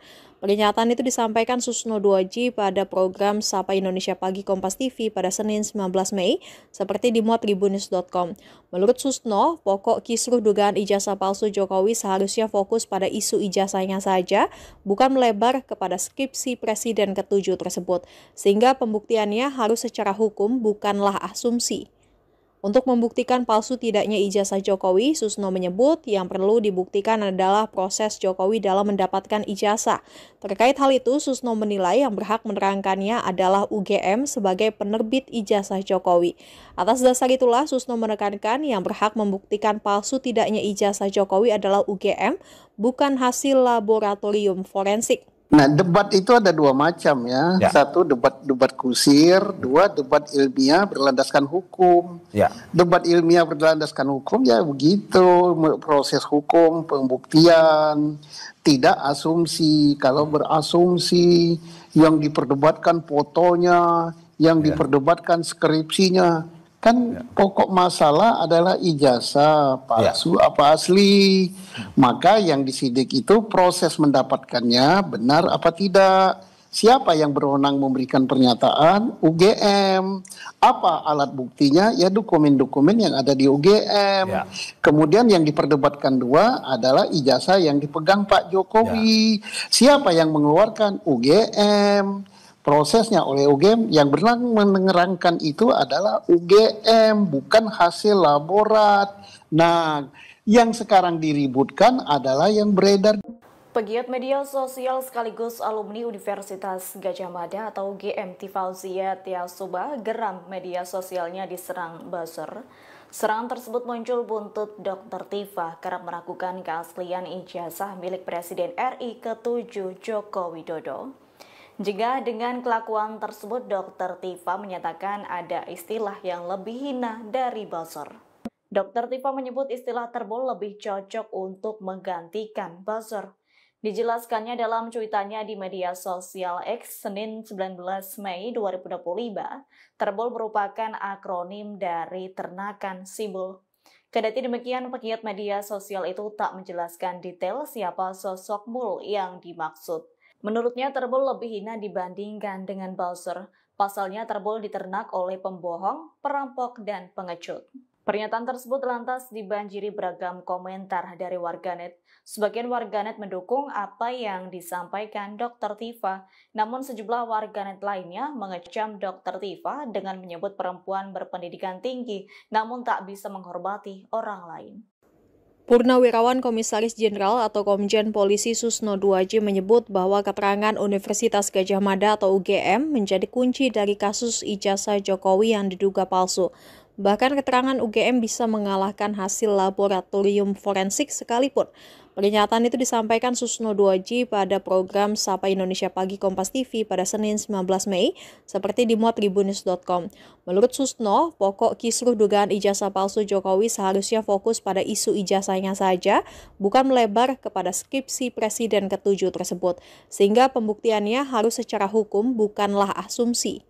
Pernyataan itu disampaikan Susno Duaji pada program Sapa Indonesia Pagi Kompas TV pada Senin 19 Mei, seperti dimuat Tribunnews.com. Menurut Susno, pokok kisruh dugaan ijazah palsu Jokowi seharusnya fokus pada isu ijazahnya saja, bukan melebar kepada skripsi Presiden ke-7 tersebut, sehingga pembuktiannya harus secara hukum bukanlah asumsi. Untuk membuktikan palsu tidaknya ijazah Jokowi, Susno menyebut yang perlu dibuktikan adalah proses Jokowi dalam mendapatkan ijazah. Terkait hal itu, Susno menilai yang berhak menerangkannya adalah UGM sebagai penerbit ijazah Jokowi. Atas dasar itulah, Susno menekankan yang berhak membuktikan palsu tidaknya ijazah Jokowi adalah UGM, bukan hasil laboratorium forensik. Nah, debat itu ada dua macam ya. Satu debat kusir, dua debat ilmiah berlandaskan hukum. Debat ilmiah berlandaskan hukum ya begitu, proses hukum, pembuktian, tidak asumsi. Kalau berasumsi, yang diperdebatkan fotonya, yang diperdebatkan skripsinya. Kan pokok masalah adalah ijazah palsu apa asli. Maka yang disidik itu proses mendapatkannya benar apa tidak. Siapa yang berwenang memberikan pernyataan? UGM. Apa alat buktinya? Ya dokumen-dokumen yang ada di UGM. Kemudian yang diperdebatkan dua adalah ijazah yang dipegang Pak Jokowi. Siapa yang mengeluarkan? UGM. Prosesnya oleh UGM, yang berwenang menerangkan itu adalah UGM, bukan hasil laborat. Nah, yang sekarang diributkan adalah yang beredar. Pegiat media sosial sekaligus alumni Universitas Gadjah Mada atau UGM Tifauzia Tiasuba geram media sosialnya diserang buzzer. Serangan tersebut muncul buntut Dr. Tifa kerap meragukan keaslian ijazah milik Presiden RI ke-7 Joko Widodo. Jika dengan kelakuan tersebut, Dr. Tifa menyatakan ada istilah yang lebih hina dari buzzer. Dr. Tifa menyebut istilah terbol lebih cocok untuk menggantikan buzzer. Dijelaskannya dalam cuitannya di media sosial X Senin 19 Mei 2025, terbol merupakan akronim dari ternakan simbol. Kendati demikian, pegiat media sosial itu tak menjelaskan detail siapa sosok mul yang dimaksud. Menurutnya terbol lebih hina dibandingkan dengan buzzer. Pasalnya terbol diternak oleh pembohong, perampok, dan pengecut. Pernyataan tersebut lantas dibanjiri beragam komentar dari warganet. Sebagian warganet mendukung apa yang disampaikan Dr. Tifa, namun sejumlah warganet lainnya mengecam Dr. Tifa dengan menyebut perempuan berpendidikan tinggi, namun tak bisa menghormati orang lain. Purnawirawan Komisaris Jenderal atau Komjen Polisi Susno Duaji menyebut bahwa keterangan Universitas Gadjah Mada atau UGM menjadi kunci dari kasus ijazah Jokowi yang diduga palsu. Bahkan keterangan UGM bisa mengalahkan hasil laboratorium forensik sekalipun. Pernyataan itu disampaikan Susno Duaji pada program Sapa Indonesia Pagi Kompas TV pada Senin 19 Mei, seperti dimuat Tribunnews.com. Menurut Susno, pokok kisruh dugaan ijazah palsu Jokowi seharusnya fokus pada isu ijazahnya saja, bukan melebar kepada skripsi Presiden ke-7 tersebut, sehingga pembuktiannya harus secara hukum bukanlah asumsi.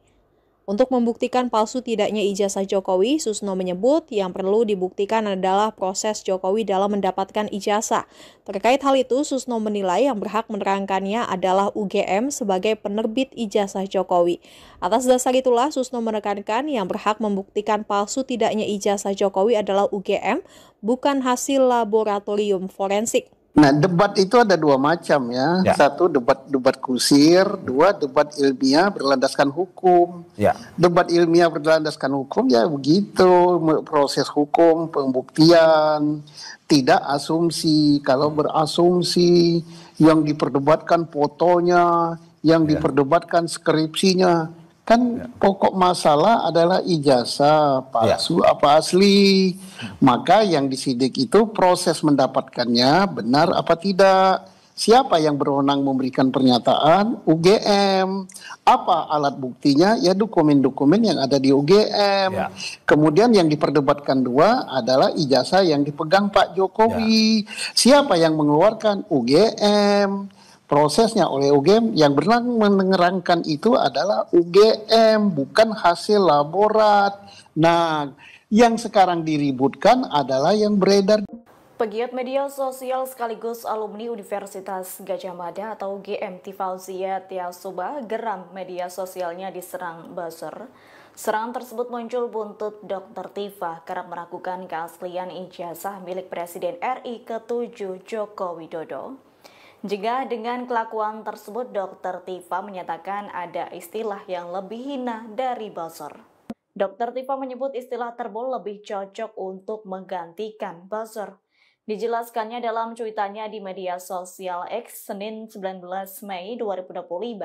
Untuk membuktikan palsu tidaknya ijazah Jokowi, Susno menyebut yang perlu dibuktikan adalah proses Jokowi dalam mendapatkan ijazah. Terkait hal itu, Susno menilai yang berhak menerangkannya adalah UGM sebagai penerbit ijazah Jokowi. Atas dasar itulah, Susno menekankan yang berhak membuktikan palsu tidaknya ijazah Jokowi adalah UGM, bukan hasil laboratorium forensik. Nah, debat itu ada dua macam ya. Satu debat kusir, dua debat ilmiah berlandaskan hukum. Debat ilmiah berlandaskan hukum ya begitu, proses hukum, pembuktian, tidak asumsi. Kalau berasumsi, yang diperdebatkan fotonya, yang diperdebatkan skripsinya. Kan pokok masalah adalah ijazah palsu apa asli. Maka yang disidik itu proses mendapatkannya benar apa tidak. Siapa yang berwenang memberikan pernyataan? UGM. Apa alat buktinya? Ya dokumen-dokumen yang ada di UGM. Ya. Kemudian yang diperdebatkan dua adalah ijazah yang dipegang Pak Jokowi. Ya. Siapa yang mengeluarkan? UGM. Prosesnya oleh UGM, yang berwenang menerangkan itu adalah UGM, bukan hasil laborat. Nah, yang sekarang diributkan adalah yang beredar. Pegiat media sosial sekaligus alumni Universitas Gadjah Mada atau UGM Tifauzia Tiasuba geram media sosialnya diserang buzzer. Serangan tersebut muncul buntut Dr. Tifa kerap meragukan keaslian ijazah milik Presiden RI ke-7 Joko Widodo. Jika dengan kelakuan tersebut, Dr. Tifa menyatakan ada istilah yang lebih hina dari buzzer. Dr. Tifa menyebut istilah terbol lebih cocok untuk menggantikan buzzer. Dijelaskannya dalam cuitannya di media sosial X Senin 19 Mei 2025,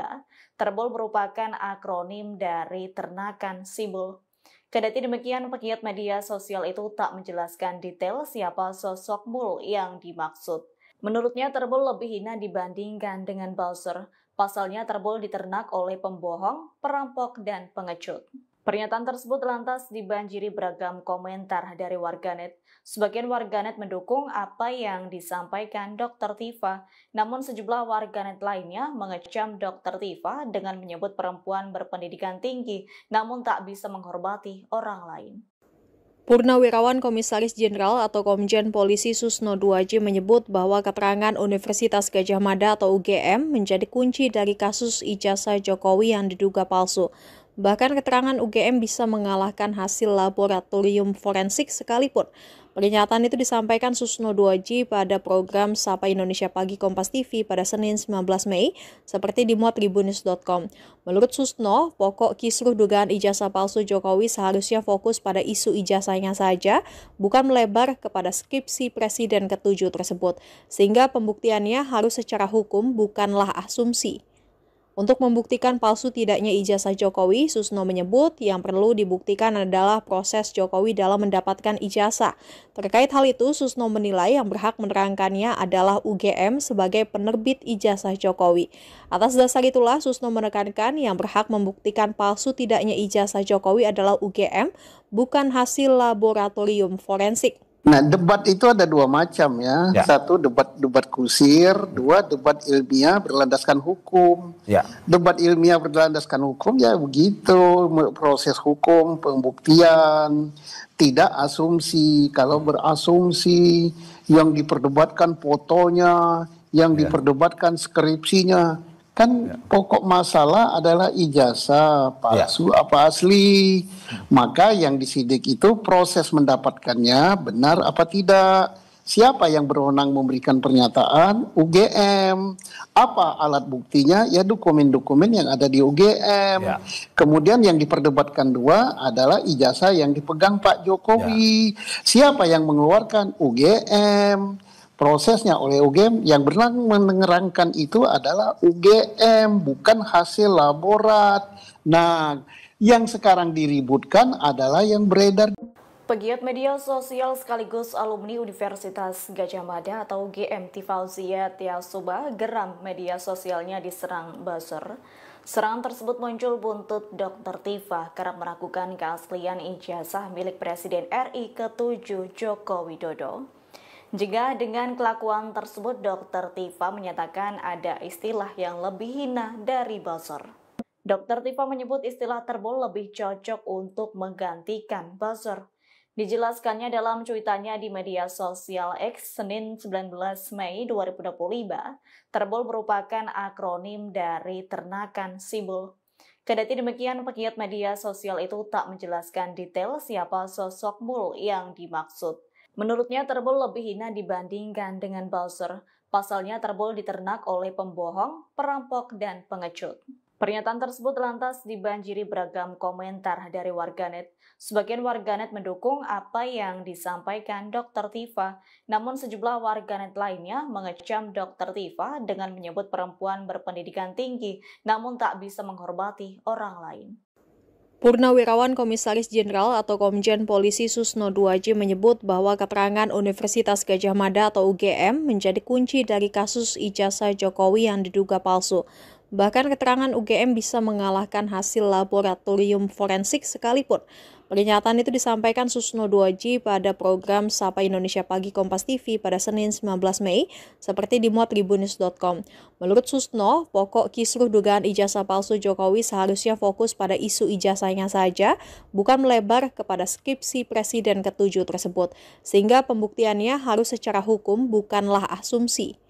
terbol merupakan akronim dari ternakan simbol. Kendati demikian, pegiat media sosial itu tak menjelaskan detail siapa sosok mul yang dimaksud. Menurutnya terbol lebih hina dibandingkan dengan buzzer. Pasalnya terbol diternak oleh pembohong, perampok, dan pengecut. Pernyataan tersebut lantas dibanjiri beragam komentar dari warganet. Sebagian warganet mendukung apa yang disampaikan Dr. Tifa, namun sejumlah warganet lainnya mengecam Dr. Tifa dengan menyebut perempuan berpendidikan tinggi, namun tak bisa menghormati orang lain. Purnawirawan Komisaris Jenderal atau Komjen Polisi Susno 2J menyebut bahwa keterangan Universitas Gadjah Mada atau UGM menjadi kunci dari kasus ijazah Jokowi yang diduga palsu. Bahkan keterangan UGM bisa mengalahkan hasil laboratorium forensik sekalipun. Pernyataan itu disampaikan Susno 2J pada program Sapa Indonesia Pagi Kompas TV pada Senin 19 Mei, seperti dimuat Tribunnews.com. Menurut Susno, pokok kisruh dugaan ijazah palsu Jokowi seharusnya fokus pada isu ijazahnya saja, bukan melebar kepada skripsi Presiden ke-7 tersebut, sehingga pembuktiannya harus secara hukum, bukanlah asumsi. Untuk membuktikan palsu tidaknya ijazah Jokowi, Susno menyebut yang perlu dibuktikan adalah proses Jokowi dalam mendapatkan ijazah. Terkait hal itu, Susno menilai yang berhak menerangkannya adalah UGM sebagai penerbit ijazah Jokowi. Atas dasar itulah, Susno menekankan yang berhak membuktikan palsu tidaknya ijazah Jokowi adalah UGM, bukan hasil laboratorium forensik. Nah, debat itu ada dua macam ya. Satu debat kusir, dua debat ilmiah berlandaskan hukum. Debat ilmiah berlandaskan hukum ya begitu, proses hukum, pembuktian, tidak asumsi. Kalau berasumsi, yang diperdebatkan fotonya, yang diperdebatkan skripsinya. Kan pokok masalah adalah ijazah palsu apa asli. Maka yang disidik itu proses mendapatkannya benar apa tidak. Siapa yang berwenang memberikan pernyataan? UGM. Apa alat buktinya? Ya dokumen-dokumen yang ada di UGM. Kemudian yang diperdebatkan dua adalah ijazah yang dipegang Pak Jokowi. Siapa yang mengeluarkan? UGM. Prosesnya oleh UGM, yang berwenang menerangkan itu adalah UGM, bukan hasil laborat. Nah, yang sekarang diributkan adalah yang beredar. Pegiat media sosial sekaligus alumni Universitas Gadjah Mada atau UGM Tifauzia Tiasuba geram media sosialnya diserang buzzer. Serangan tersebut muncul buntut Dr. Tifa kerap meragukan keaslian ijazah milik Presiden RI ke-7 Joko Widodo. Jika dengan kelakuan tersebut, Dr. Tifa menyatakan ada istilah yang lebih hina dari buzzer. Dr. Tifa menyebut istilah terbol lebih cocok untuk menggantikan buzzer. Dijelaskannya dalam cuitannya di media sosial X Senin 19 Mei 2025, terbol merupakan akronim dari ternakan simbol. Kendati demikian, pegiat media sosial itu tak menjelaskan detail siapa sosok mul yang dimaksud. Menurutnya terbol lebih hina dibandingkan dengan buzzer. Pasalnya terbol diternak oleh pembohong, perampok, dan pengecut. Pernyataan tersebut lantas dibanjiri beragam komentar dari warganet. Sebagian warganet mendukung apa yang disampaikan Dr. Tifa, namun sejumlah warganet lainnya mengecam Dr. Tifa dengan menyebut perempuan berpendidikan tinggi, namun tak bisa menghormati orang lain. Purnawirawan Komisaris Jenderal atau Komjen Polisi Susno Duaji menyebut bahwa keterangan Universitas Gadjah Mada atau UGM menjadi kunci dari kasus ijazah Jokowi yang diduga palsu. Bahkan keterangan UGM bisa mengalahkan hasil laboratorium forensik sekalipun. Pernyataan itu disampaikan Susno Duaji pada program Sapa Indonesia Pagi Kompas TV pada Senin 19 Mei, seperti dimuat tribunnews.com. Menurut Susno, pokok kisruh dugaan ijazah palsu Jokowi seharusnya fokus pada isu ijazahnya saja, bukan melebar kepada skripsi Presiden ke-7 tersebut, sehingga pembuktiannya harus secara hukum bukanlah asumsi.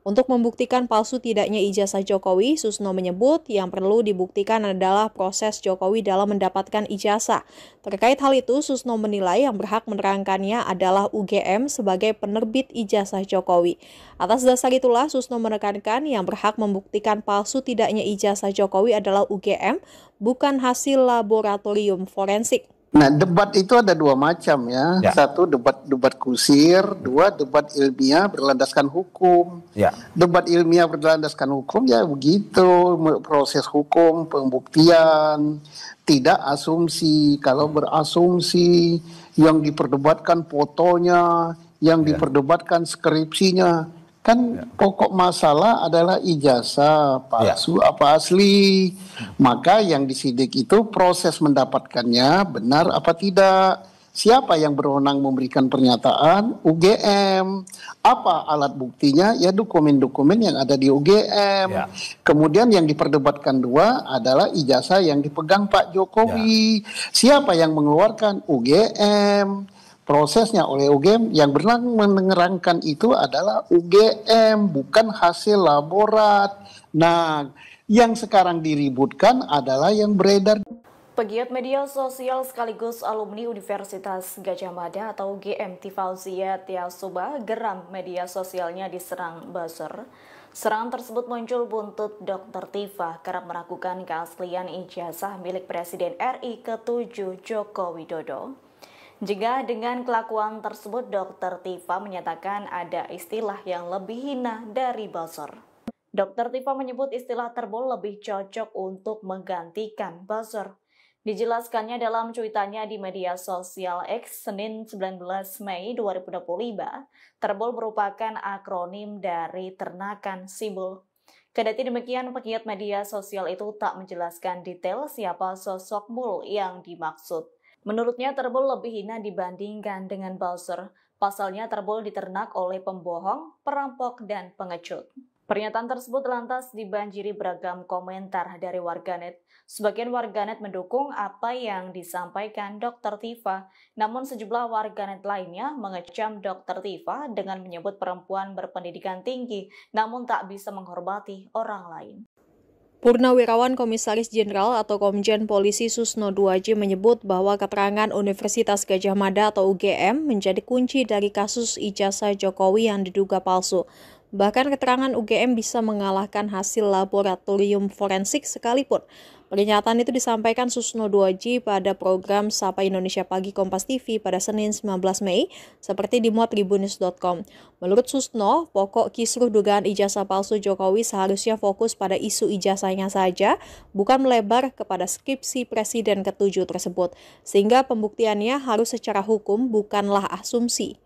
Untuk membuktikan palsu tidaknya ijazah Jokowi, Susno menyebut yang perlu dibuktikan adalah proses Jokowi dalam mendapatkan ijazah. Terkait hal itu, Susno menilai yang berhak menerangkannya adalah UGM sebagai penerbit ijazah Jokowi. Atas dasar itulah, Susno menekankan yang berhak membuktikan palsu tidaknya ijazah Jokowi adalah UGM, bukan hasil laboratorium forensik. Nah, debat itu ada dua macam ya. Satu debat kusir, dua debat ilmiah berlandaskan hukum. Debat ilmiah berlandaskan hukum ya begitu, proses hukum, pembuktian, tidak asumsi. Kalau berasumsi, yang diperdebatkan fotonya, yang diperdebatkan skripsinya. Kan pokok masalah adalah ijazah palsu apa asli. Maka yang disidik itu proses mendapatkannya benar apa tidak. Siapa yang berwenang memberikan pernyataan? UGM. Apa alat buktinya? Ya dokumen-dokumen yang ada di UGM. Kemudian yang diperdebatkan dua adalah ijazah yang dipegang Pak Jokowi. Siapa yang mengeluarkan? UGM. Prosesnya oleh UGM, yang berwenang menerangkan itu adalah UGM, bukan hasil laborat. Nah, yang sekarang diributkan adalah yang beredar. Pegiat media sosial sekaligus alumni Universitas Gadjah Mada atau UGM Tifauzia Tiasuba geram media sosialnya diserang buzzer. Serangan tersebut muncul buntut Dr. Tifa kerap meragukan keaslian ijazah milik Presiden RI ke-7 Joko Widodo. Jika dengan kelakuan tersebut, Dr. Tifa menyatakan ada istilah yang lebih hina dari buzzer. Dr. Tifa menyebut istilah terbol lebih cocok untuk menggantikan buzzer. Dijelaskannya dalam cuitannya di media sosial X Senin 19 Mei 2025, terbol merupakan akronim dari ternakan simbol. Kendati demikian, pegiat media sosial itu tak menjelaskan detail siapa sosok mul yang dimaksud. Menurutnya terbol lebih hina dibandingkan dengan buzzer. Pasalnya terbol diternak oleh pembohong, perampok, dan pengecut. Pernyataan tersebut lantas dibanjiri beragam komentar dari warganet. Sebagian warganet mendukung apa yang disampaikan Dr. Tifa, namun sejumlah warganet lainnya mengecam Dr. Tifa dengan menyebut perempuan berpendidikan tinggi, namun tak bisa menghormati orang lain. Purnawirawan Komisaris Jenderal atau Komjen Polisi Susno Duaji menyebut bahwa keterangan Universitas Gadjah Mada atau UGM menjadi kunci dari kasus ijazah Jokowi yang diduga palsu. Bahkan keterangan UGM bisa mengalahkan hasil laboratorium forensik sekalipun. Pernyataan itu disampaikan Susno Duaji pada program Sapa Indonesia Pagi Kompas TV pada Senin 19 Mei, seperti dimuat tribunnews.com. Menurut Susno, pokok kisruh dugaan ijazah palsu Jokowi seharusnya fokus pada isu ijazahnya saja, bukan melebar kepada skripsi Presiden ke-7 tersebut, sehingga pembuktiannya harus secara hukum bukanlah asumsi.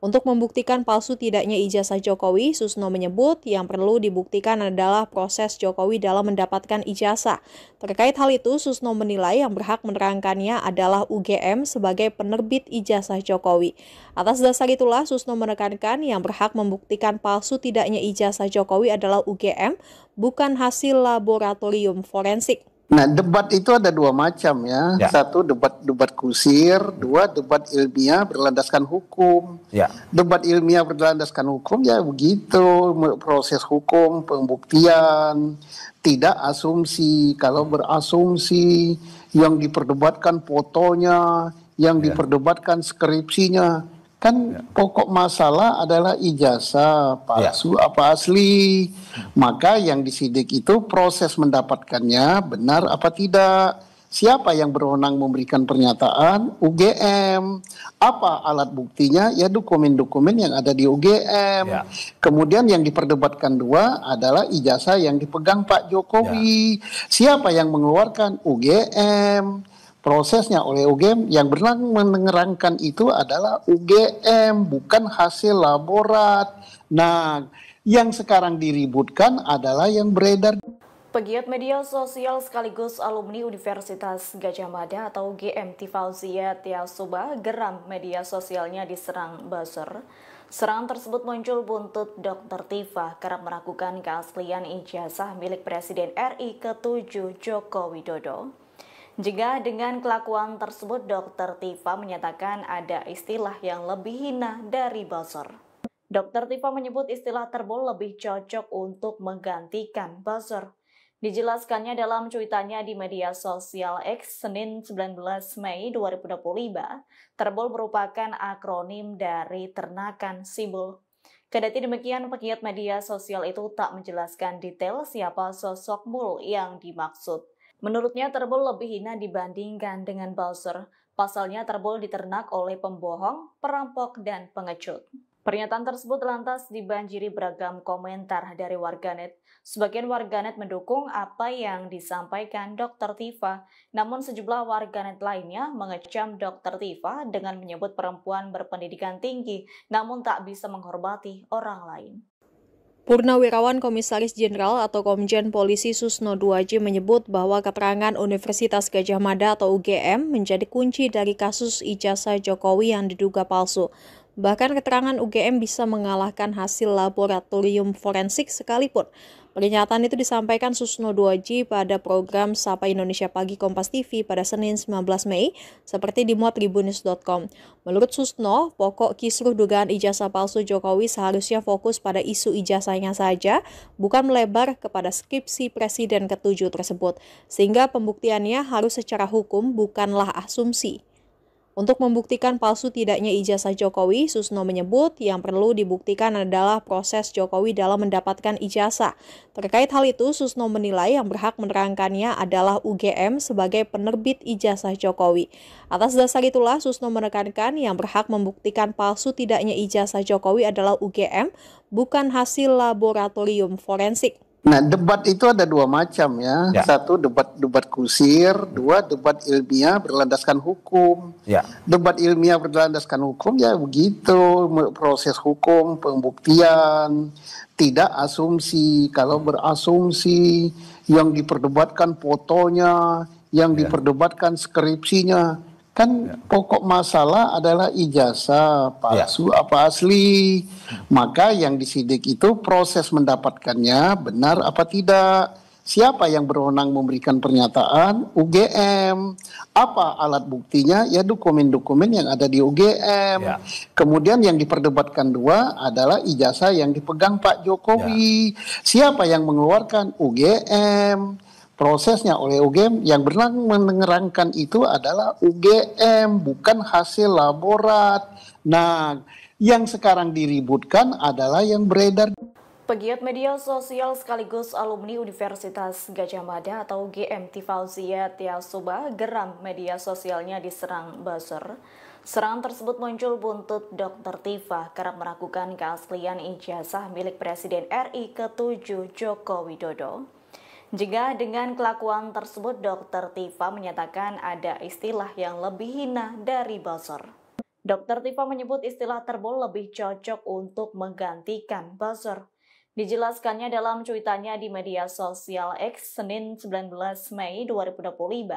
Untuk membuktikan palsu tidaknya ijazah Jokowi, Susno menyebut yang perlu dibuktikan adalah proses Jokowi dalam mendapatkan ijazah. Terkait hal itu, Susno menilai yang berhak menerangkannya adalah UGM sebagai penerbit ijazah Jokowi. Atas dasar itulah, Susno menekankan yang berhak membuktikan palsu tidaknya ijazah Jokowi adalah UGM, bukan hasil laboratorium forensik. Nah, debat itu ada dua macam ya. Satu debat kusir, dua debat ilmiah berlandaskan hukum. Debat ilmiah berlandaskan hukum ya begitu, proses hukum, pembuktian, tidak asumsi. Kalau berasumsi, yang diperdebatkan fotonya, yang diperdebatkan skripsinya. Kan pokok masalah adalah ijazah palsu apa asli. Maka yang disidik itu proses mendapatkannya benar apa tidak. Siapa yang berwenang memberikan pernyataan? UGM. Apa alat buktinya? Ya dokumen-dokumen yang ada di UGM. Ya. Kemudian yang diperdebatkan dua adalah ijazah yang dipegang Pak Jokowi. Ya. Siapa yang mengeluarkan? UGM. Prosesnya oleh UGM, yang berwenang menerangkan itu adalah UGM, bukan hasil laborat. Nah, yang sekarang diributkan adalah yang beredar. Pegiat media sosial sekaligus alumni Universitas Gadjah Mada atau UGM Tifauzia Tiasuba geram media sosialnya diserang buzzer. Serangan tersebut muncul buntut Dr. Tifa kerap meragukan keaslian ijazah milik Presiden RI ke-7 Joko Widodo. Jika dengan kelakuan tersebut, Dr. Tifa menyatakan ada istilah yang lebih hina dari buzzer. Dr. Tifa menyebut istilah terbol lebih cocok untuk menggantikan buzzer. Dijelaskannya dalam cuitannya di media sosial X Senin 19 Mei 2025, terbol merupakan akronim dari ternakan simbol. Kendati demikian, pegiat media sosial itu tak menjelaskan detail siapa sosok mul yang dimaksud. Menurutnya terbol lebih hina dibandingkan dengan buzzer. Pasalnya terbol diternak oleh pembohong, perampok, dan pengecut. Pernyataan tersebut lantas dibanjiri beragam komentar dari warganet. Sebagian warganet mendukung apa yang disampaikan Dr. Tifa, namun sejumlah warganet lainnya mengecam Dr. Tifa dengan menyebut perempuan berpendidikan tinggi, namun tak bisa menghormati orang lain. Purnawirawan Komisaris Jenderal atau Komjen Polisi Susno 2J menyebut bahwa keterangan Universitas Gadjah Mada atau UGM menjadi kunci dari kasus ijazah Jokowi yang diduga palsu. Bahkan keterangan UGM bisa mengalahkan hasil laboratorium forensik sekalipun. Pernyataan itu disampaikan Susno 2J pada program Sapa Indonesia Pagi Kompas TV pada Senin 19 Mei, seperti dimuat tribunnews.com. Menurut Susno, pokok kisruh dugaan ijazah palsu Jokowi seharusnya fokus pada isu ijazahnya saja, bukan melebar kepada skripsi Presiden ke-7 tersebut, sehingga pembuktiannya harus secara hukum, bukanlah asumsi. Untuk membuktikan palsu tidaknya ijazah Jokowi, Susno menyebut yang perlu dibuktikan adalah proses Jokowi dalam mendapatkan ijazah. Terkait hal itu, Susno menilai yang berhak menerangkannya adalah UGM sebagai penerbit ijazah Jokowi. Atas dasar itulah, Susno menekankan yang berhak membuktikan palsu tidaknya ijazah Jokowi adalah UGM, bukan hasil laboratorium forensik. Nah, debat itu ada dua macam ya. Satu debat kusir, dua debat ilmiah berlandaskan hukum. Debat ilmiah berlandaskan hukum ya begitu, proses hukum, pembuktian, tidak asumsi. Kalau berasumsi, yang diperdebatkan fotonya, yang diperdebatkan skripsinya. Kan pokok masalah adalah ijazah palsu apa asli. Maka yang disidik itu proses mendapatkannya benar apa tidak. Siapa yang berwenang memberikan pernyataan? UGM. Apa alat buktinya? Ya dokumen-dokumen yang ada di UGM. Kemudian yang diperdebatkan dua adalah ijazah yang dipegang Pak Jokowi. Siapa yang mengeluarkan? UGM. Prosesnya oleh UGM, yang berwenang menerangkan itu adalah UGM, bukan hasil laborat. Nah, yang sekarang diributkan adalah yang beredar. Pegiat media sosial sekaligus alumni Universitas Gadjah Mada atau UGM Tifauzia Tiasuba geram media sosialnya diserang buzzer. Serangan tersebut muncul buntut Dr. Tifa kerap meragukan keaslian ijazah milik Presiden RI ke-7 Joko Widodo. Jika dengan kelakuan tersebut, Dr. Tifa menyatakan ada istilah yang lebih hina dari buzzer. Dr. Tifa menyebut istilah terbol lebih cocok untuk menggantikan buzzer. Dijelaskannya dalam cuitannya di media sosial X Senin 19 Mei 2025,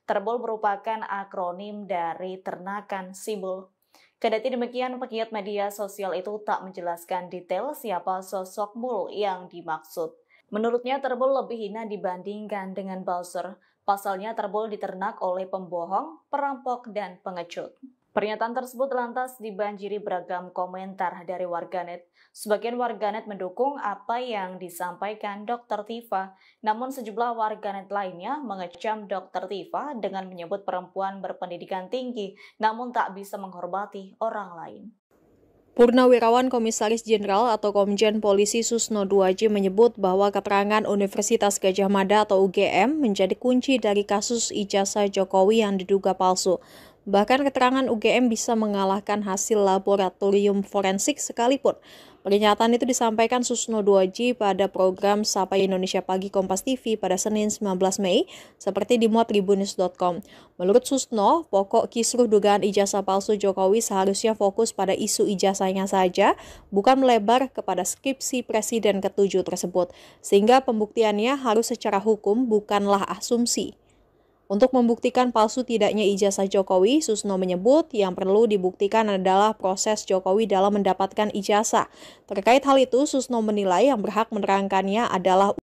terbol merupakan akronim dari ternakan simbol. Kendati demikian, pegiat media sosial itu tak menjelaskan detail siapa sosok mul yang dimaksud. Menurutnya terbol lebih hina dibandingkan dengan buzzer. Pasalnya terbol diternak oleh pembohong, perampok, dan pengecut. Pernyataan tersebut lantas dibanjiri beragam komentar dari warganet. Sebagian warganet mendukung apa yang disampaikan Dr. Tifa, namun sejumlah warganet lainnya mengecam Dr. Tifa dengan menyebut perempuan berpendidikan tinggi, namun tak bisa menghormati orang lain. Purnawirawan Komisaris Jenderal atau Komjen Polisi Susno Duaji menyebut bahwa keterangan Universitas Gadjah Mada atau UGM menjadi kunci dari kasus ijazah Jokowi yang diduga palsu. Bahkan keterangan UGM bisa mengalahkan hasil laboratorium forensik sekalipun. Pernyataan itu disampaikan Susno Duaji pada program Sapa Indonesia Pagi Kompas TV pada Senin 19 Mei, seperti dimuat tribunnews.com. Menurut Susno, pokok kisruh dugaan ijazah palsu Jokowi seharusnya fokus pada isu ijazahnya saja, bukan melebar kepada skripsi Presiden ke-7 tersebut, sehingga pembuktiannya harus secara hukum, bukanlah asumsi. Untuk membuktikan palsu tidaknya ijazah Jokowi, Susno menyebut yang perlu dibuktikan adalah proses Jokowi dalam mendapatkan ijazah. Terkait hal itu, Susno menilai yang berhak menerangkannya adalah